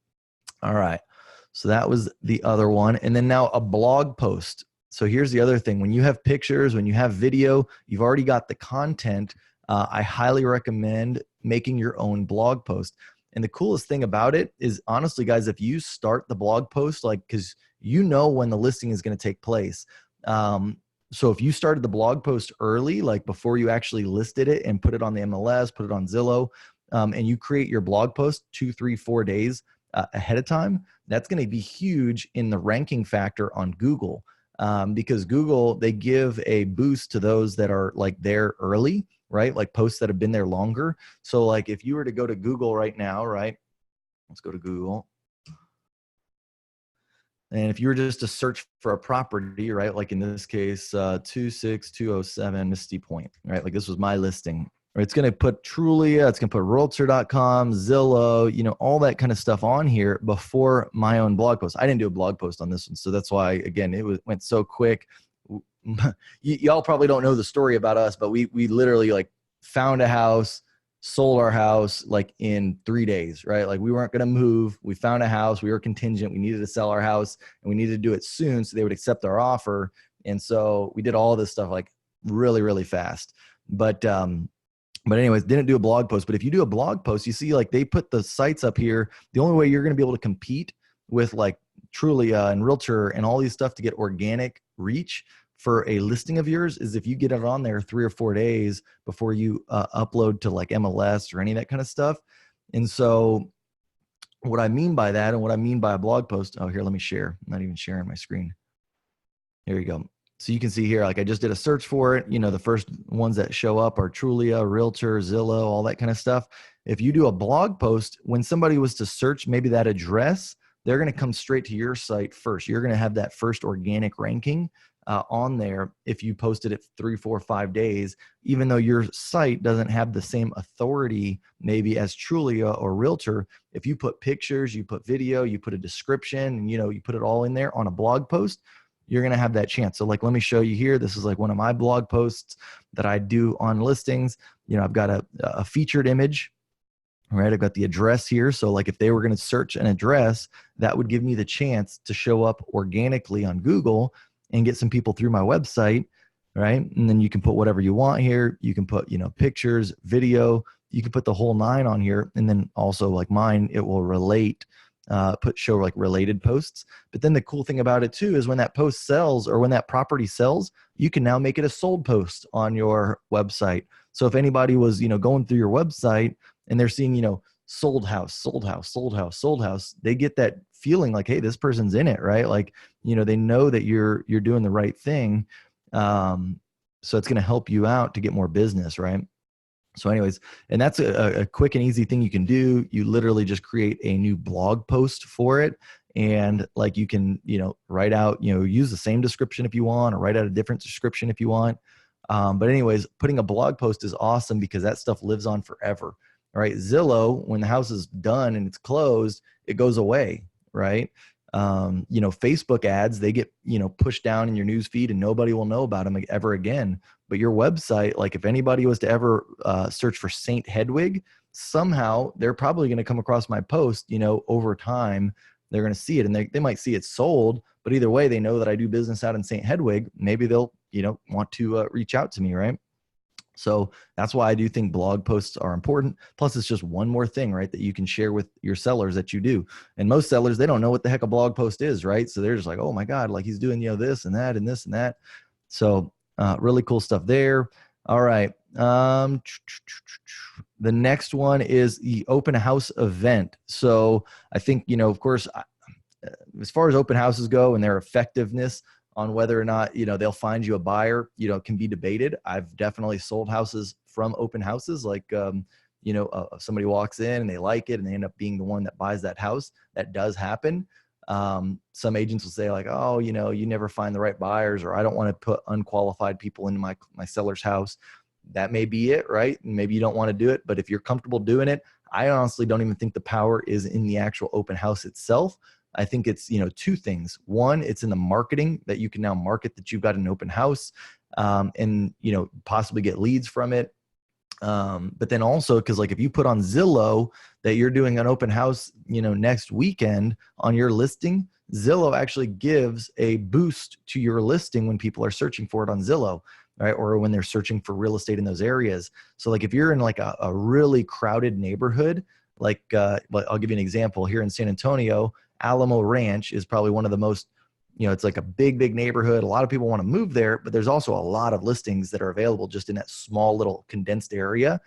all right. So that was the other one. And then now a blog post. So here's the other thing. When you have pictures, when you have video, you've already got the content. I highly recommend making your own blog post. And the coolest thing about it is, honestly, guys, if you start the blog post, like, because when the listing is going to take place. So if you started the blog post early, like before you actually listed it and put it on the MLS, put it on Zillow, and you create your blog post 2, 3, 4 days ahead of time, that's going to be huge in the ranking factor on Google, because Google, they give a boost to those that are like there early, right? Like posts that have been there longer. So like if you were to go to Google right now, right? Let's go to Google. And if you were just to search for a property, right? Like in this case, 26207 Misty Point, right? Like this was my listing. It's going to put Trulia, it's going to put Realtor.com, Zillow, all that kind of stuff on here before my own blog post. I didn't do a blog post on this one. So that's why, again, went so quick. Y'all probably don't know the story about us, but we literally like found a house, sold our house like in 3 days, right? Like we weren't going to move. We found a house. We were contingent. We needed to sell our house and we needed to do it soon so they would accept our offer. And so we did all this stuff like really, really fast. But anyways, didn't do a blog post. But if you do a blog post, you see like they put the sites up here. The only way you're going to be able to compete with like Trulia and Realtor and all these stuff to get organic reach for a listing of yours is if you get it on there 3 or 4 days before you upload to like MLS or any of that kind of stuff. And so what I mean by that and what I mean by a blog post, oh, here, let me share. I'm not even sharing my screen. Here you go. So you can see here, like I just did a search for it. The first ones that show up are Trulia, Realtor, Zillow, all that kind of stuff. If you do a blog post, when somebody was to search maybe that address, they're going to come straight to your site first. You're going to have that first organic ranking on there if you posted it 3, 4, 5 days, even though your site doesn't have the same authority maybe as Trulia or Realtor. If you put pictures, you put video, you put a description, and you put it all in there on a blog post, you're going to have that chance. So like, let me show you here. This is like one of my blog posts that I do on listings. I've got a featured image, right? I've got the address here. So like if they were going to search an address, that would give me the chance to show up organically on Google and get some people through my website, right? And then you can put whatever you want here. You can put, pictures, video, you can put the whole 9 on here. And then also like mine, it will relate, show like related posts. But then the cool thing about it too is when that post sells or when that property sells, you can now make it a sold post on your website. So if anybody was, going through your website and they're seeing, sold house, sold house, sold house, sold house, they get that feeling like, hey, this person's in it, right? Like, they know that you're doing the right thing. So it's going to help you out to get more business, right? So anyways, and that's a quick and easy thing you can do. You literally just create a new blog post for it. And like you can, write out, use the same description if you want, or write out a different description if you want. But anyways, putting a blog post is awesome because that stuff lives on forever, right? Zillow, when the house is done and it's closed, it goes away, right? Facebook ads, they get, pushed down in your news feed and nobody will know about them ever again. But your website, like if anybody was to ever search for St. Hedwig, somehow they're probably going to come across my post, over time. They're going to see it and they might see it sold, but either way, they know that I do business out in St. Hedwig. Maybe they'll, want to reach out to me, right? So that's why I do think blog posts are important. Plus, it's just one more thing, right, that you can share with your sellers that you do. And most sellers, they don't know what the heck a blog post is, right? So they're just like, oh my God, like he's doing, this and that and this and that. So really cool stuff there. All right. The next one is the open house event. So I think, of course, as far as open houses go and their effectiveness on whether or not, they'll find you a buyer, can be debated. I've definitely sold houses from open houses. Like, somebody walks in and they like it and they end up being the one that buys that house. That does happen. Some agents will say like, oh, you never find the right buyers, or I don't want to put unqualified people into my seller's house. That may be it, right? And maybe you don't want to do it, but if you're comfortable doing it, I honestly don't even think the power is in the actual open house itself. I think it's, two things. One, it's in the marketing, that you can now market that you've got an open house, and, possibly get leads from it. But then also, because like if you put on Zillow that you're doing an open house, next weekend on your listing, Zillow actually gives a boost to your listing when people are searching for it on Zillow, right? Or when they're searching for real estate in those areas. So like if you're in like a really crowded neighborhood, like I'll give you an example here in San Antonio. Alamo Ranch is probably one of the most, it's like a big neighborhood. A lot of people want to move there, but there's also a lot of listings that are available just in that small little condensed area.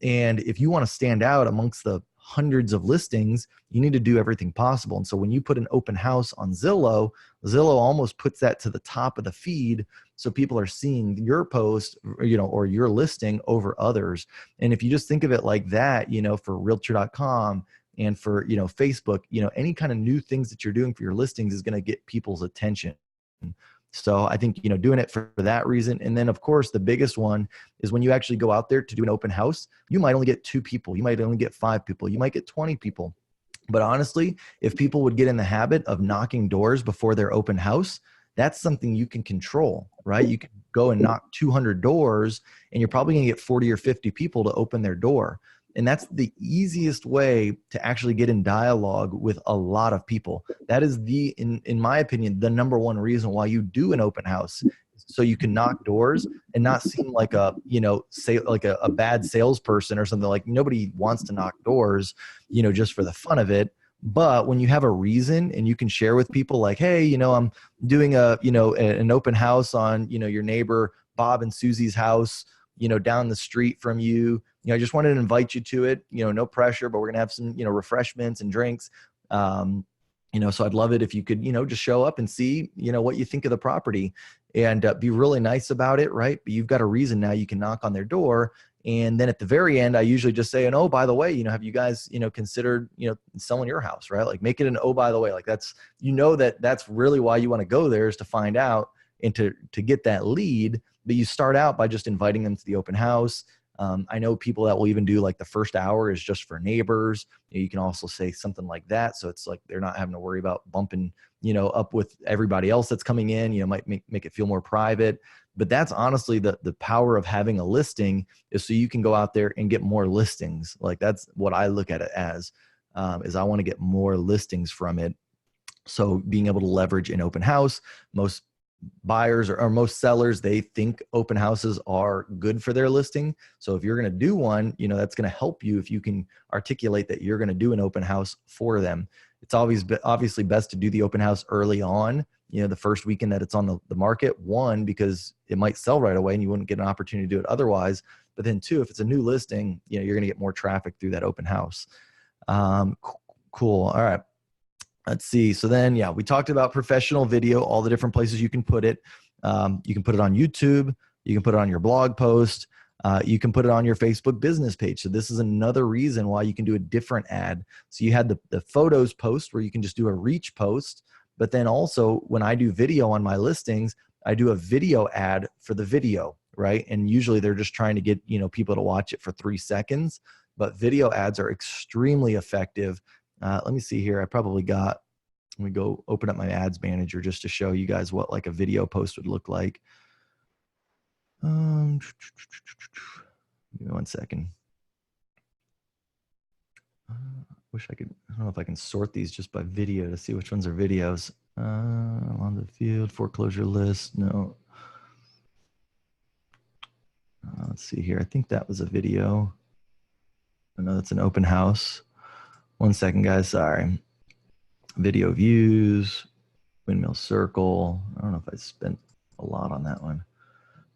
And if you want to stand out amongst the hundreds of listings, you need to do everything possible. And so when you put an open house on Zillow, Zillow almost puts that to the top of the feed. So people are seeing your post, or your listing over others. And if you just think of it like that, for realtor.com, and for, Facebook, any kind of new things that you're doing for your listings is going to get people's attention. So I think, doing it for that reason. And then of course, the biggest one is when you actually go out there to do an open house, you might only get 2 people. You might only get 5 people. You might get 20 people. But honestly, if people would get in the habit of knocking doors before their open house, that's something you can control, right? You can go and knock 200 doors and you're probably going to get 40 or 50 people to open their door. And that's the easiest way to actually get in dialogue with a lot of people. That is in my opinion, the number one reason why you do an open house. So you can knock doors and not seem like a bad salesperson or something. Like nobody wants to knock doors, just for the fun of it. But when you have a reason and you can share with people like, hey, I'm doing an open house on, your neighbor Bob and Susie's house, down the street from you. I just wanted to invite you to it, no pressure, but we're going to have some, refreshments and drinks. So I'd love it if you could, just show up and see, what you think of the property and be really nice about it. Right. But you've got a reason now you can knock on their door. And then at the very end, I usually just say, and oh, by the way, have you guys, considered, selling your house, right? Like make it an, oh, by the way, like that's, that's really why you want to go there, is to find out and to get that lead. But you start out by just inviting them to the open house. I know people that will even do like the first hour is just for neighbors. You can also say something like that. So it's like they're not having to worry about bumping, up with everybody else that's coming in, might make it feel more private. But that's honestly the power of having a listing, is so you can go out there and get more listings. Like that's what I look at it as, is I want to get more listings from it. So being able to leverage an open house, most buyers or most sellers, they think open houses are good for their listing. So if you're going to do one, that's going to help you if you can articulate that you're going to do an open house for them. It's always obviously best to do the open house early on, the first weekend that it's on the market. One, because it might sell right away and you wouldn't get an opportunity to do it otherwise. But then 2, if it's a new listing, you're going to get more traffic through that open house. Cool. All right. Let's see. So then, we talked about professional video, all the different places you can put it. You can put it on YouTube. You can put it on your blog post. You can put it on your Facebook business page. So this is another reason why you can do a different ad. So you had the photos post where you can just do a reach post. But then also when I do video on my listings, I do a video ad for the video, right? And usually they're just trying to get, people to watch it for 3 seconds. But video ads are extremely effective. Let me see here. Let me go open up my ads manager just to show you guys what like a video post would look like. Give me 1 second. I don't know if I can sort these just by video to see which ones are videos. On the field, foreclosure list. No. Let's see here. I think that was a video. I know that's an open house. 1 second, guys. Sorry. Video views, windmill circle. I don't know if I spent a lot on that one.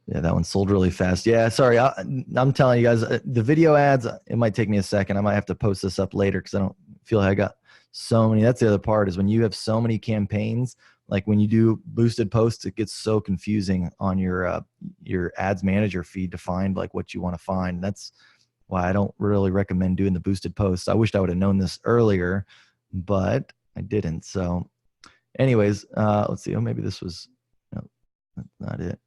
Yeah, that one sold really fast. Yeah, sorry. I'm telling you guys, the video ads, it might take me a second. I might have to post this up later because I don't feel like I got so many. That's the other part, is when you have so many campaigns, like when you do boosted posts, it gets so confusing on your ads manager feed to find like what you want to find. That's why I don't really recommend doing the boosted posts. I wished I would have known this earlier, but I didn't. So anyways, let's see. Oh, maybe this was, no, that's not it.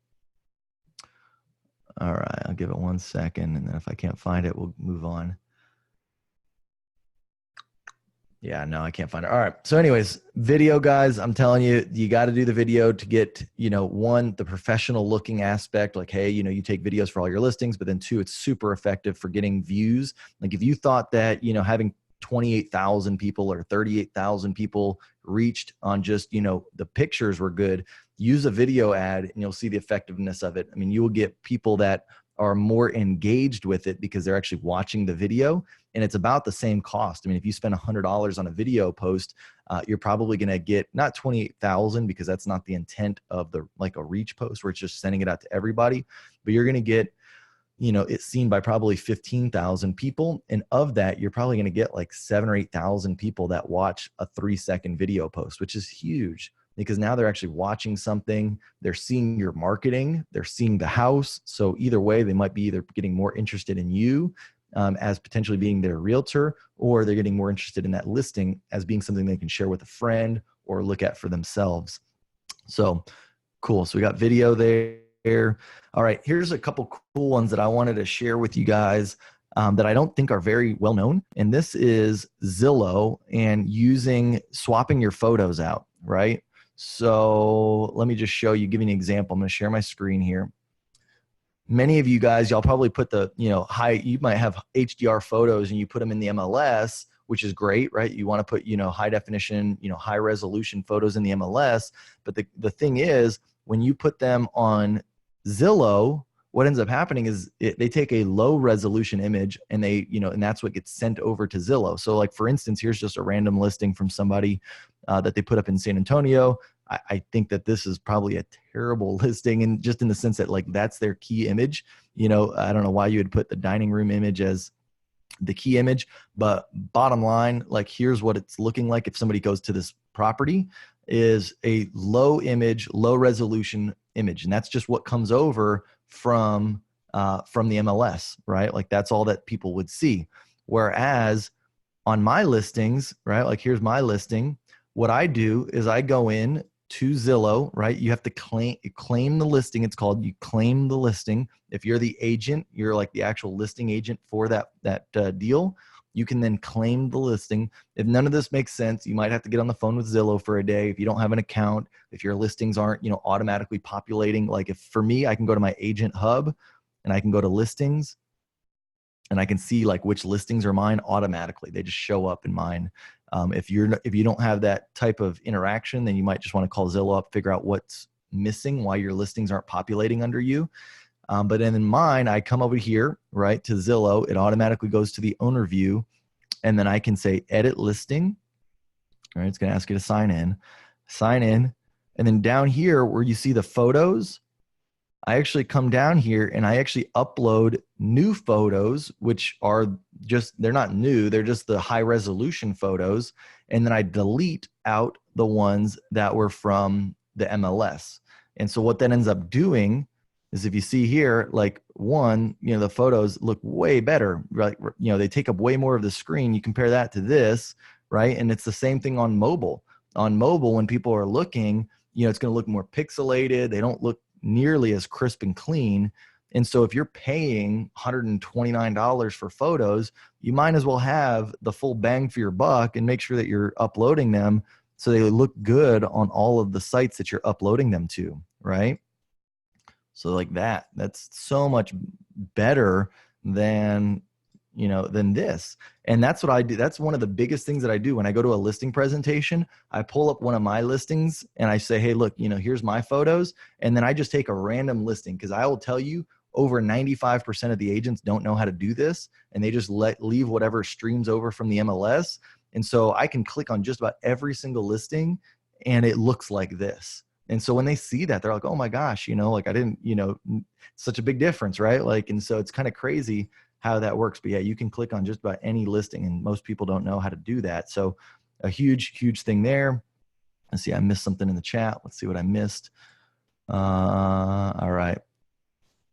All right, I'll give it 1 second, and then if I can't find it, we'll move on. Yeah, no, I can't find it. All right. So anyways, video, guys, I'm telling you, you got to do the video to get, one, the professional looking aspect, like, hey, you take videos for all your listings, but then two, it's super effective for getting views. Like if you thought that, having 28,000 people or 38,000 people reached on just, the pictures were good, use a video ad and you'll see the effectiveness of it. I mean, you will get people that are more engaged with it because they're actually watching the video, and it's about the same cost. I mean, if you spend $100 on a video post, you're probably going to get not 28,000, because that's not the intent of like a reach post where it's just sending it out to everybody, but you're going to get, it's seen by probably 15,000 people. And of that, you're probably going to get like 7,000 or 8,000 people that watch a 3-second video post, which is huge, because now they're actually watching something, they're seeing your marketing, they're seeing the house. So either way, they might be either getting more interested in you as potentially being their realtor, or they're getting more interested in that listing as being something they can share with a friend or look at for themselves. So cool. So we got video there. All right, here's a couple cool ones that I wanted to share with you guys that I don't think are very well known. And this is Zillow and swapping your photos out, right? So let me just show you, give you an example. I'm going to share my screen here. Many of you guys, y'all probably put the, you might have HDR photos and you put them in the MLS, which is great, right? You want to put, high definition, high resolution photos in the MLS. But the thing is, when you put them on Zillow, what ends up happening is they take a low resolution image and and that's what gets sent over to Zillow. So like, for instance, here's just a random listing from somebody that they put up in San Antonio. I think that this is probably a terrible listing, and just in the sense that like that's their key image. I don't know why you would put the dining room image as the key image, but bottom line, like here's what it's looking like if somebody goes to this property, is a low image, low resolution image. And that's just what comes over from the MLS, right? Like that's all that people would see. Whereas on my listings, right? Like here's my listing. What I do is I go in to Zillow, right? You have to claim the listing. It's called, you claim the listing. If you're the agent, you're like the actual listing agent for that deal, you can then claim the listing. If none of this makes sense, you might have to get on the phone with Zillow for a day. If you don't have an account, if your listings aren't, automatically populating, like if for me, I can go to my agent hub and I can go to listings and I can see like which listings are mine automatically. They just show up in mine. If you don't have that type of interaction, then you might just want to call Zillow up, figure out what's missing, why your listings aren't populating under you. But then in mine, I come over here, right, to Zillow. It automatically goes to the owner view, and then I can say edit listing. All right, it's going to ask you to sign in, and then down here where you see the photos, I actually come down here and I actually upload new photos, which are they're not new, they're just the high resolution photos. And then I delete out the ones that were from the MLS. And so what that ends up doing is, if you see here, like one, the photos look way better, right? They take up way more of the screen. You compare that to this, right? And it's the same thing on mobile. On mobile, when people are looking, it's going to look more pixelated. They don't look nearly as crisp and clean. And so if you're paying $129 for photos, you might as well have the full bang for your buck and make sure that you're uploading them so they look good on all of the sites that you're uploading them to, right? So like that's so much better than this. And that's what I do. That's one of the biggest things that I do when I go to a listing presentation. I pull up one of my listings and I say, hey, look, here's my photos. And then I just take a random listing, because I will tell you over 95% of the agents don't know how to do this. And they just leave whatever streams over from the MLS. And so I can click on just about every single listing and it looks like this. And so when they see that, they're like, oh my gosh, like I didn't, such a big difference, right? Like, and so it's kind of crazy how that works. But yeah, you can click on just about any listing, and most people don't know how to do that. So a huge, huge thing there. Let's see, I missed something in the chat. Let's see what I missed. All right.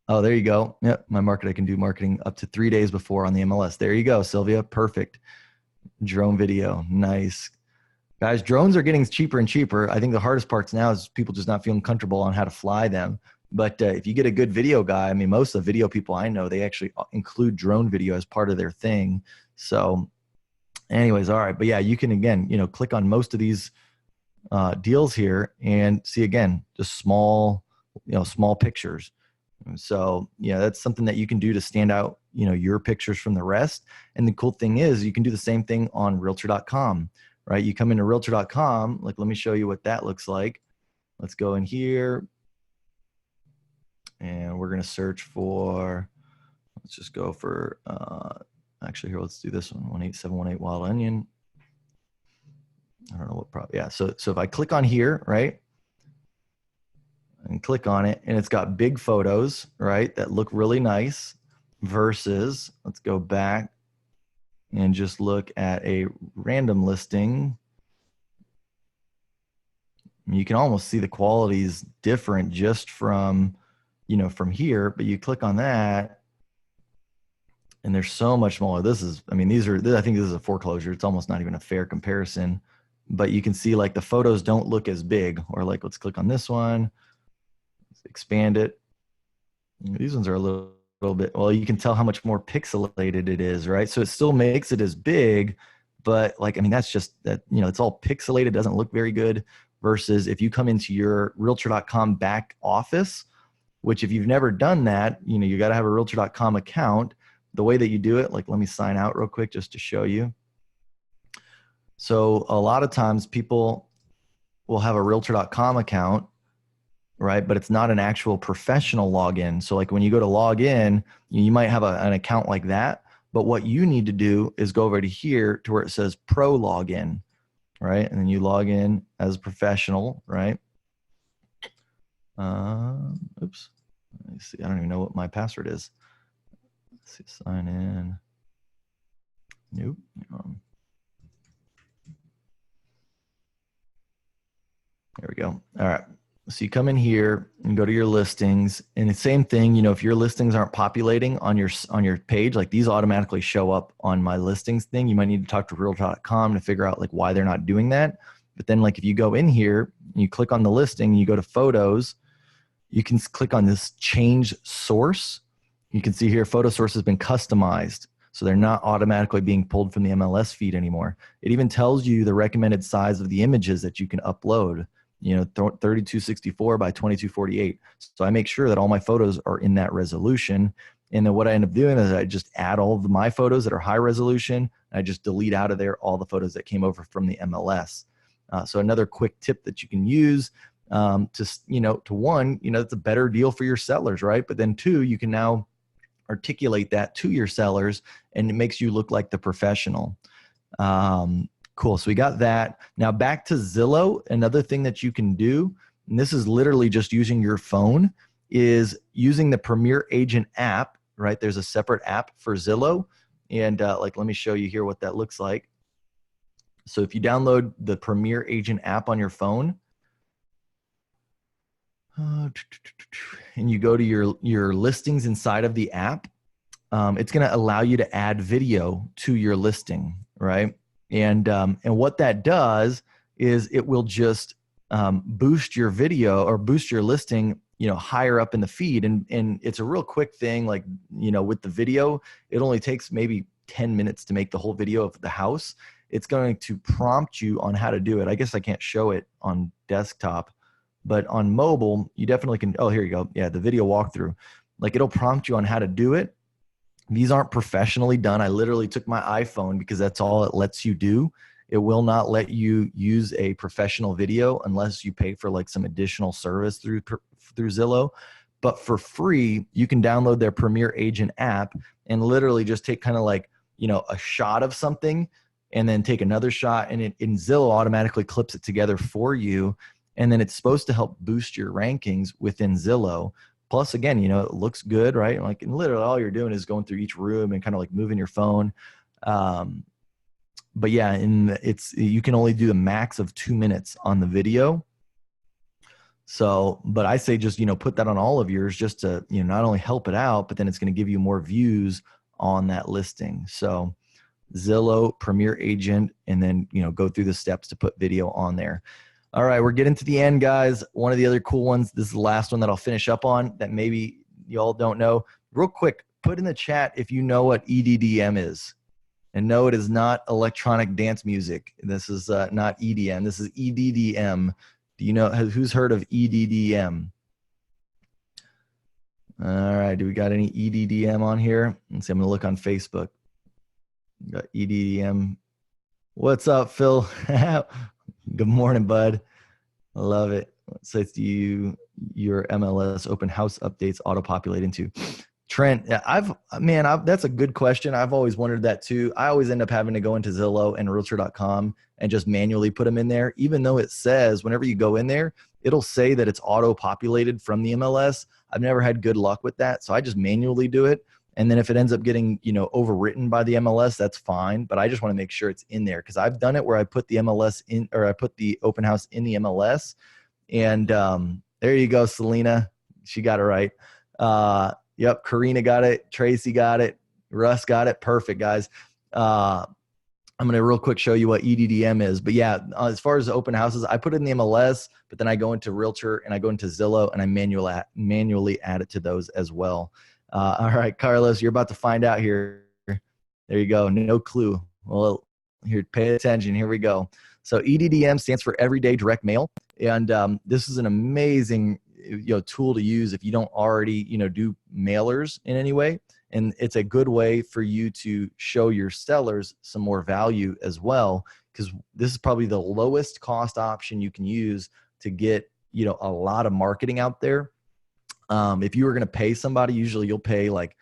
Oh, there you go. Yep, my market, I can do marketing up to 3 days before on the MLS. There you go, Sylvia. Perfect. Drone video. Nice. Guys, drones are getting cheaper and cheaper. I think the hardest parts now is people just not feeling comfortable on how to fly them. But if you get a good video guy, I mean, most of the video people I know, they actually include drone video as part of their thing. So anyways, all right. But yeah, you can, again, you know, click on most of these deals here and see, again, just small, you know, small pictures. So, yeah, that's something that you can do to stand out, you know, your pictures from the rest. And the cool thing is you can do the same thing on realtor.com, right? You come into realtor.com, like, let me show you what that looks like. Let's go in here and we're going to search for, let's just go for, actually here, let's do this one, 18718 Wild Onion. I don't know what problem. Yeah. So if I click on here, right, and click on it, and it's got big photos, right, that look really nice, versus, let's go back and just look at a random listing. You can almost see the quality is different just from, you know, from here, but you click on that and they're so much smaller. This is, I mean, I think this is a foreclosure. It's almost not even a fair comparison, but you can see like the photos don't look as big. Or like, let's click on this one, let's expand it. These ones are a little bit, well, you can tell how much more pixelated it is, right? So it still makes it as big, but like, I mean, that's just that, you know, it's all pixelated, doesn't look very good. Versus if you come into your realtor.com back office, which if you've never done that, you know, you got to have a realtor.com account. The way that you do it, like, let me sign out real quick just to show you. So a lot of times people will have a realtor.com account, right? But it's not an actual professional login. So like when you go to log in, you might have an account like that. But what you need to do is go over to here to where it says pro login, right? And then you log in as a professional, right? Oops. Let me see. I don't even know what my password is. Let's see. Sign in. Nope. There we go. All right. So you come in here and go to your listings, and the same thing, you know, if your listings aren't populating on your page, like these automatically show up on my listings thing, you might need to talk to realtor.com to figure out like why they're not doing that. But then like if you go in here and you click on the listing, you go to photos, you can click on this change source. You can see here photo source has been customized. So they're not automatically being pulled from the MLS feed anymore. It even tells you the recommended size of the images that you can upload. You know, 3264 by 2248. So I make sure that all my photos are in that resolution. And then what I end up doing is I just add all of my photos that are high resolution. And I just delete out of there all the photos that came over from the MLS. So another quick tip that you can use to, you know, to one, you know, it's a better deal for your sellers, right? But then two, you can now articulate that to your sellers and it makes you look like the professional. Cool. So we got that. Now back to Zillow. Another thing that you can do, and this is literally just using your phone, is using the Premier Agent app, right? There's a separate app for Zillow. And like, let me show you here what that looks like. So if you download the Premier Agent app on your phone, and you go to your listings inside of the app, it's going to allow you to add video to your listing, right? And what that does is it will just boost your video or boost your listing, you know, higher up in the feed. And it's a real quick thing. Like, you know, with the video, it only takes maybe 10 minutes to make the whole video of the house. It's going to prompt you on how to do it. I guess I can't show it on desktop, but on mobile, you definitely can. Oh, here you go. Yeah, the video walkthrough. Like, it'll prompt you on how to do it. These aren't professionally done. I literally took my iPhone because that's all it lets you do. It will not let you use a professional video unless you pay for like some additional service through Zillow. But for free, you can download their Premier Agent app and literally just take kind of like, you know, a shot of something and then take another shot, and Zillow automatically clips it together for you. And then it's supposed to help boost your rankings within Zillow. Plus, again, you know, it looks good, right? Like, and literally all you're doing is going through each room and kind of like moving your phone. but yeah, you can only do the max of 2 minutes on the video. So, but I say just, put that on all of yours just to, not only help it out, but then it's going to give you more views on that listing. So Zillow, Premier Agent, and then, go through the steps to put video on there. All right, we're getting to the end, guys. One of the other cool ones, this is the last one that I'll finish up on that maybe y'all don't know. Real quick, put in the chat if you know what EDDM is. And no, it is not electronic dance music. This is not EDM. This is EDDM. Do you know who's heard of EDDM? All right, do we got any EDDM on here? Let's see, I'm gonna look on Facebook. Got EDDM. What's up, Phil? Good morning, bud. I love it. Let's say to you, your MLS open house updates auto-populate into. Trent, that's a good question. I've always wondered that too. I always end up having to go into Zillow and Realtor.com and just manually put them in there, even though it says whenever you go in there, it'll say that it's auto-populated from the MLS. I've never had good luck with that, so I just manually do it. And then if it ends up getting, overwritten by the MLS, that's fine. But I just want to make sure it's in there because I've done it where I put the MLS in, or I put the open house in the MLS. And there you go, Selena. She got it right. Yep, Karina got it. Tracy got it. Russ got it. Perfect, guys. I'm going to real quick show you what EDDM is. But yeah, as far as the open houses, I put it in the MLS, but then I go into Realtor and I go into Zillow and I manually add it to those as well. All right, Carlos, you're about to find out here. There you go. No clue. Well, here, pay attention. Here we go. So EDDM stands for Everyday Direct Mail. And this is an amazing tool to use if you don't already do mailers in any way, and it's a good way for you to show your sellers some more value as well, because this is probably the lowest cost option you can use to get a lot of marketing out there. If you were going to pay somebody, usually you'll pay like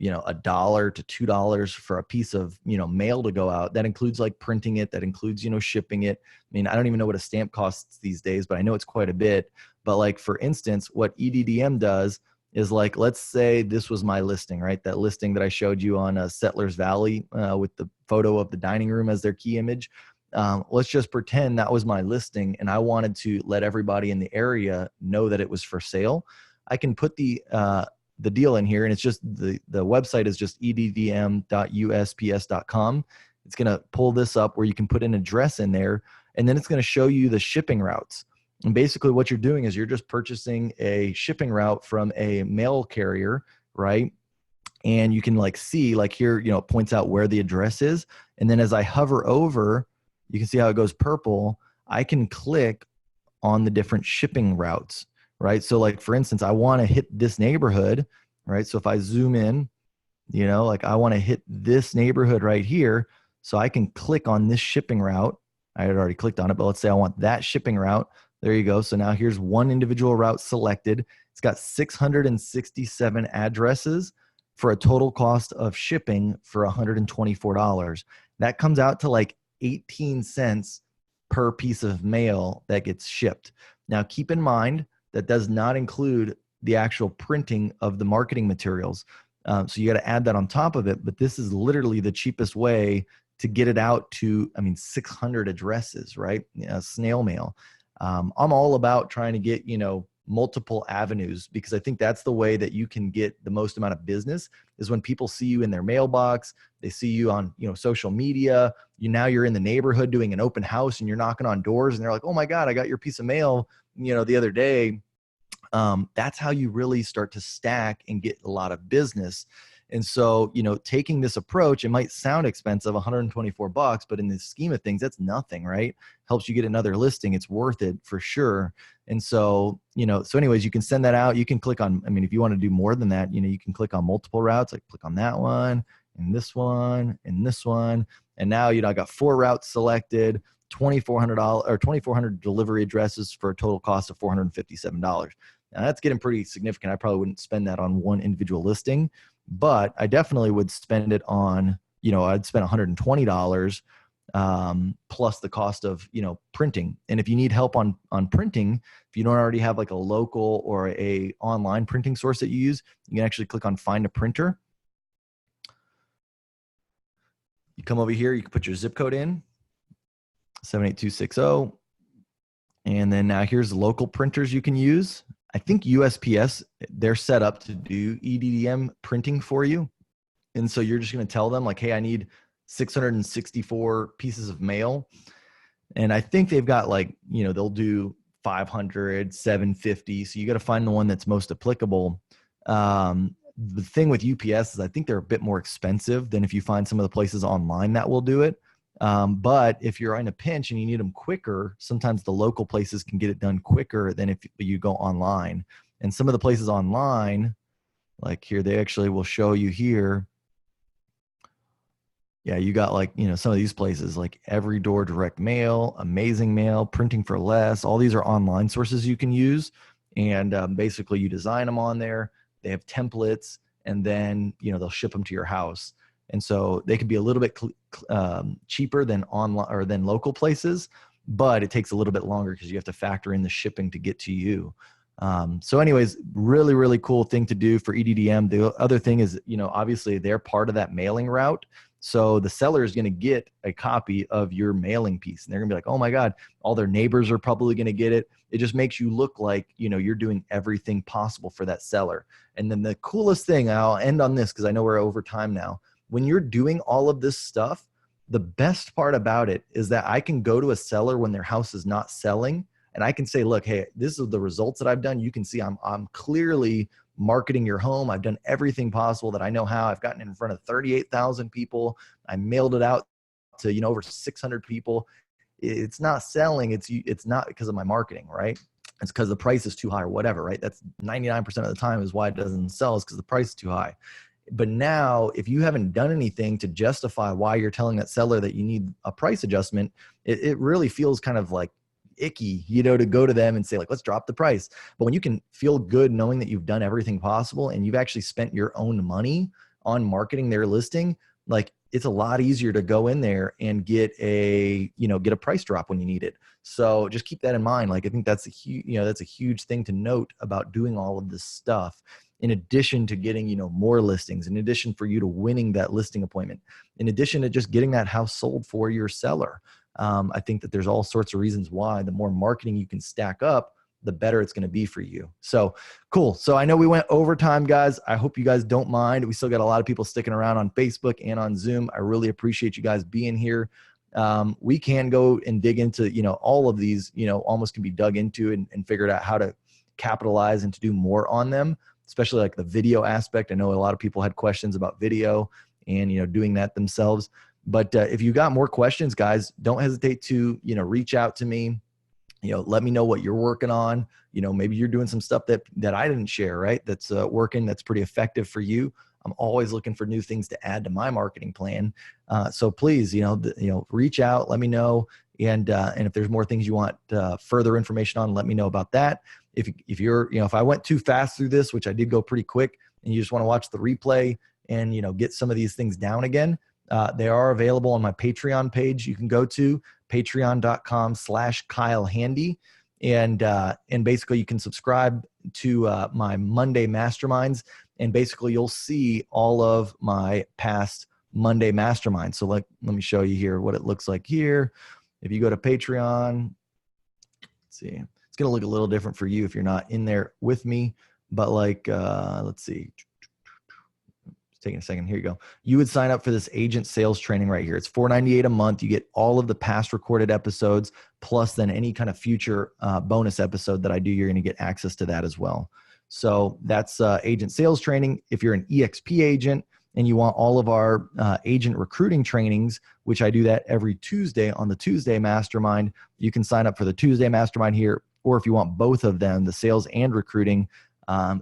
$1 to $2 for a piece of mail to go out. That includes like printing it, that includes shipping it. I mean, I don't even know what a stamp costs these days, but I know it's quite a bit. But like, for instance, what EDDM does is, like, let's say this was my listing, right? That listing that I showed you on Settlers Valley with the photo of the dining room as their key image. Let's just pretend that was my listing and I wanted to let everybody in the area know that it was for sale. I can put the deal in here, and it's just the website is just eddm.usps.com. It's going to pull this up where you can put an address in there, and then it's going to show you the shipping routes. And basically what you're doing is you're just purchasing a shipping route from a mail carrier, right? And you can like see, like here, it points out where the address is. And then as I hover over, you can see how it goes purple. I can click on the different shipping routes, right? So like, for instance, I want to hit this neighborhood, right? So if I zoom in, like I want to hit this neighborhood right here. So I can click on this shipping route. I had already clicked on it, but let's say I want that shipping route. There you go. So now here's one individual route selected. It's got 667 addresses for a total cost of shipping for $124. That comes out to like 18 cents per piece of mail that gets shipped. Now, keep in mind, that does not include the actual printing of the marketing materials. So you got to add that on top of it. But this is literally the cheapest way to get it out to, 600 addresses, right? Snail mail. I'm all about trying to get, multiple avenues, because I think that's the way that you can get the most amount of business, is when people see you in their mailbox, they see you on, social media, you're in the neighborhood doing an open house and you're knocking on doors and they're like, oh my God, I got your piece of mail, the other day. That's how you really start to stack and get a lot of business. And so, taking this approach, it might sound expensive, $124, but in the scheme of things, that's nothing, right? Helps you get another listing. It's worth it for sure. And so, so anyways, you can send that out. You can click on, if you want to do more than that, you can click on multiple routes, like click on that one and this one and this one. And now, I got 4 routes selected, $2,400 or 2,400 delivery addresses for a total cost of $457. Now that's getting pretty significant. I probably wouldn't spend that on one individual listing, but I definitely would spend it on, I'd spend $120 plus the cost of, printing. And if you need help on printing, if you don't already have like a local or a online printing source that you use, you can actually click on find a printer. come over here, you can put your zip code in, 78260. And then now here's local printers you can use. I think USPS, they're set up to do EDDM printing for you. And so you're just going to tell them like, hey, I need 664 pieces of mail. And I think they've got like, they'll do 500, 750. So you got to find the one that's most applicable. The thing with UPS is I think they're a bit more expensive than if you find some of the places online that will do it. But if you're in a pinch and you need them quicker, sometimes the local places can get it done quicker than if you go online. And some of the places online, like here, they actually will show you here. Yeah, you got like, some of these places like Every Door Direct Mail, Amazing Mail, Printing for Less. All these are online sources you can use. And basically you design them on there. They have templates, and then, they'll ship them to your house. And so they can be a little bit cheaper than online or than local places, but it takes a little bit longer because you have to factor in the shipping to get to you. So anyways, really, really cool thing to do for EDDM. The other thing is, obviously they're part of that mailing route. So the seller is going to get a copy of your mailing piece, and they're going to be like, oh my God, all their neighbors are probably going to get it. It just makes you look like, you're doing everything possible for that seller. And then the coolest thing, I'll end on this because I know we're over time now. When you're doing all of this stuff, the best part about it is that I can go to a seller when their house is not selling, and I can say, look, hey, this is the results that I've done. You can see I'm clearly marketing your home. I've done everything possible that I know how. I've gotten in front of 38,000 people. I mailed it out to, over 600 people. It's not selling. It's not because of my marketing, right? It's because the price is too high or whatever, right? That's 99% of the time is why it doesn't sell, is because the price is too high. But now, if you haven't done anything to justify why you're telling that seller that you need a price adjustment, it really feels kind of like icky, to go to them and say like, let's drop the price. But when you can feel good knowing that you've done everything possible and you've actually spent your own money on marketing their listing, like it's a lot easier to go in there and get a price drop when you need it. So just keep that in mind. Like, I think that's a huge thing to note about doing all of this stuff. In addition to getting, more listings, in addition for you to winning that listing appointment, in addition to just getting that house sold for your seller. I think that there's all sorts of reasons why the more marketing you can stack up, the better it's going to be for you. So cool. So I know we went over time, guys. I hope you guys don't mind. We still got a lot of people sticking around on Facebook and on Zoom. I really appreciate you guys being here. We can go and dig into, all of these, almost can be dug into and figured out how to capitalize and to do more on them, especially like the video aspect. I know a lot of people had questions about video and, doing that themselves. But if you got more questions, guys, don't hesitate to, reach out to me. Let me know what you're working on. Maybe you're doing some stuff that I didn't share, right? That's working, that's pretty effective for you. I'm always looking for new things to add to my marketing plan. So please, reach out, let me know. And if there's more things you want further information on, let me know about that. If you're, if I went too fast through this, which I did go pretty quick, and you just want to watch the replay and, get some of these things down again, they are available on my Patreon page. You can go to patreon.com/Kyle Handy. And basically you can subscribe to my Monday masterminds. And basically you'll see all of my past Monday masterminds. So let me show you here what it looks like here. If you go to Patreon, let's see, it's going to look a little different for you if you're not in there with me, but like, let's see. Taking a second. Here you go. You would sign up for this agent sales training right here. It's $4.98 a month. You get all of the past recorded episodes, plus then any kind of future bonus episode that I do, you're going to get access to that as well. So that's agent sales training. If you're an EXP agent and you want all of our agent recruiting trainings, which I do that every Tuesday on the Tuesday Mastermind, you can sign up for the Tuesday Mastermind here. Or if you want both of them, the sales and recruiting,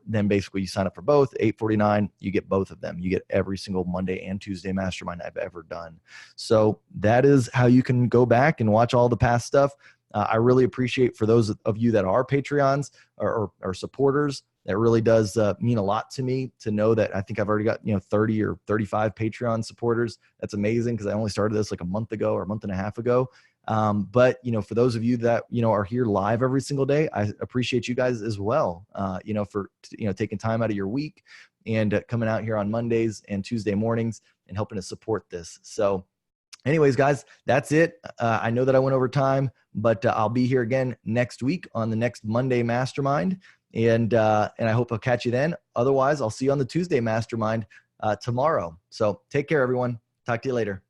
then basically you sign up for both, $849, you get both of them. You get every single Monday and Tuesday mastermind I've ever done. So that is how you can go back and watch all the past stuff. I really appreciate for those of you that are Patreons or supporters. That really does mean a lot to me to know that I think I've already got 30 or 35 Patreon supporters. That's amazing because I only started this like a month ago or a month and a half ago. But for those of you that are here live every single day, I appreciate you guys as well. For taking time out of your week and coming out here on Mondays and Tuesday mornings and helping to support this. So anyways, guys, that's it. I know that I went over time, but I'll be here again next week on the next Monday Mastermind. And I hope I'll catch you then. Otherwise, I'll see you on the Tuesday Mastermind tomorrow. So take care, everyone. Talk to you later.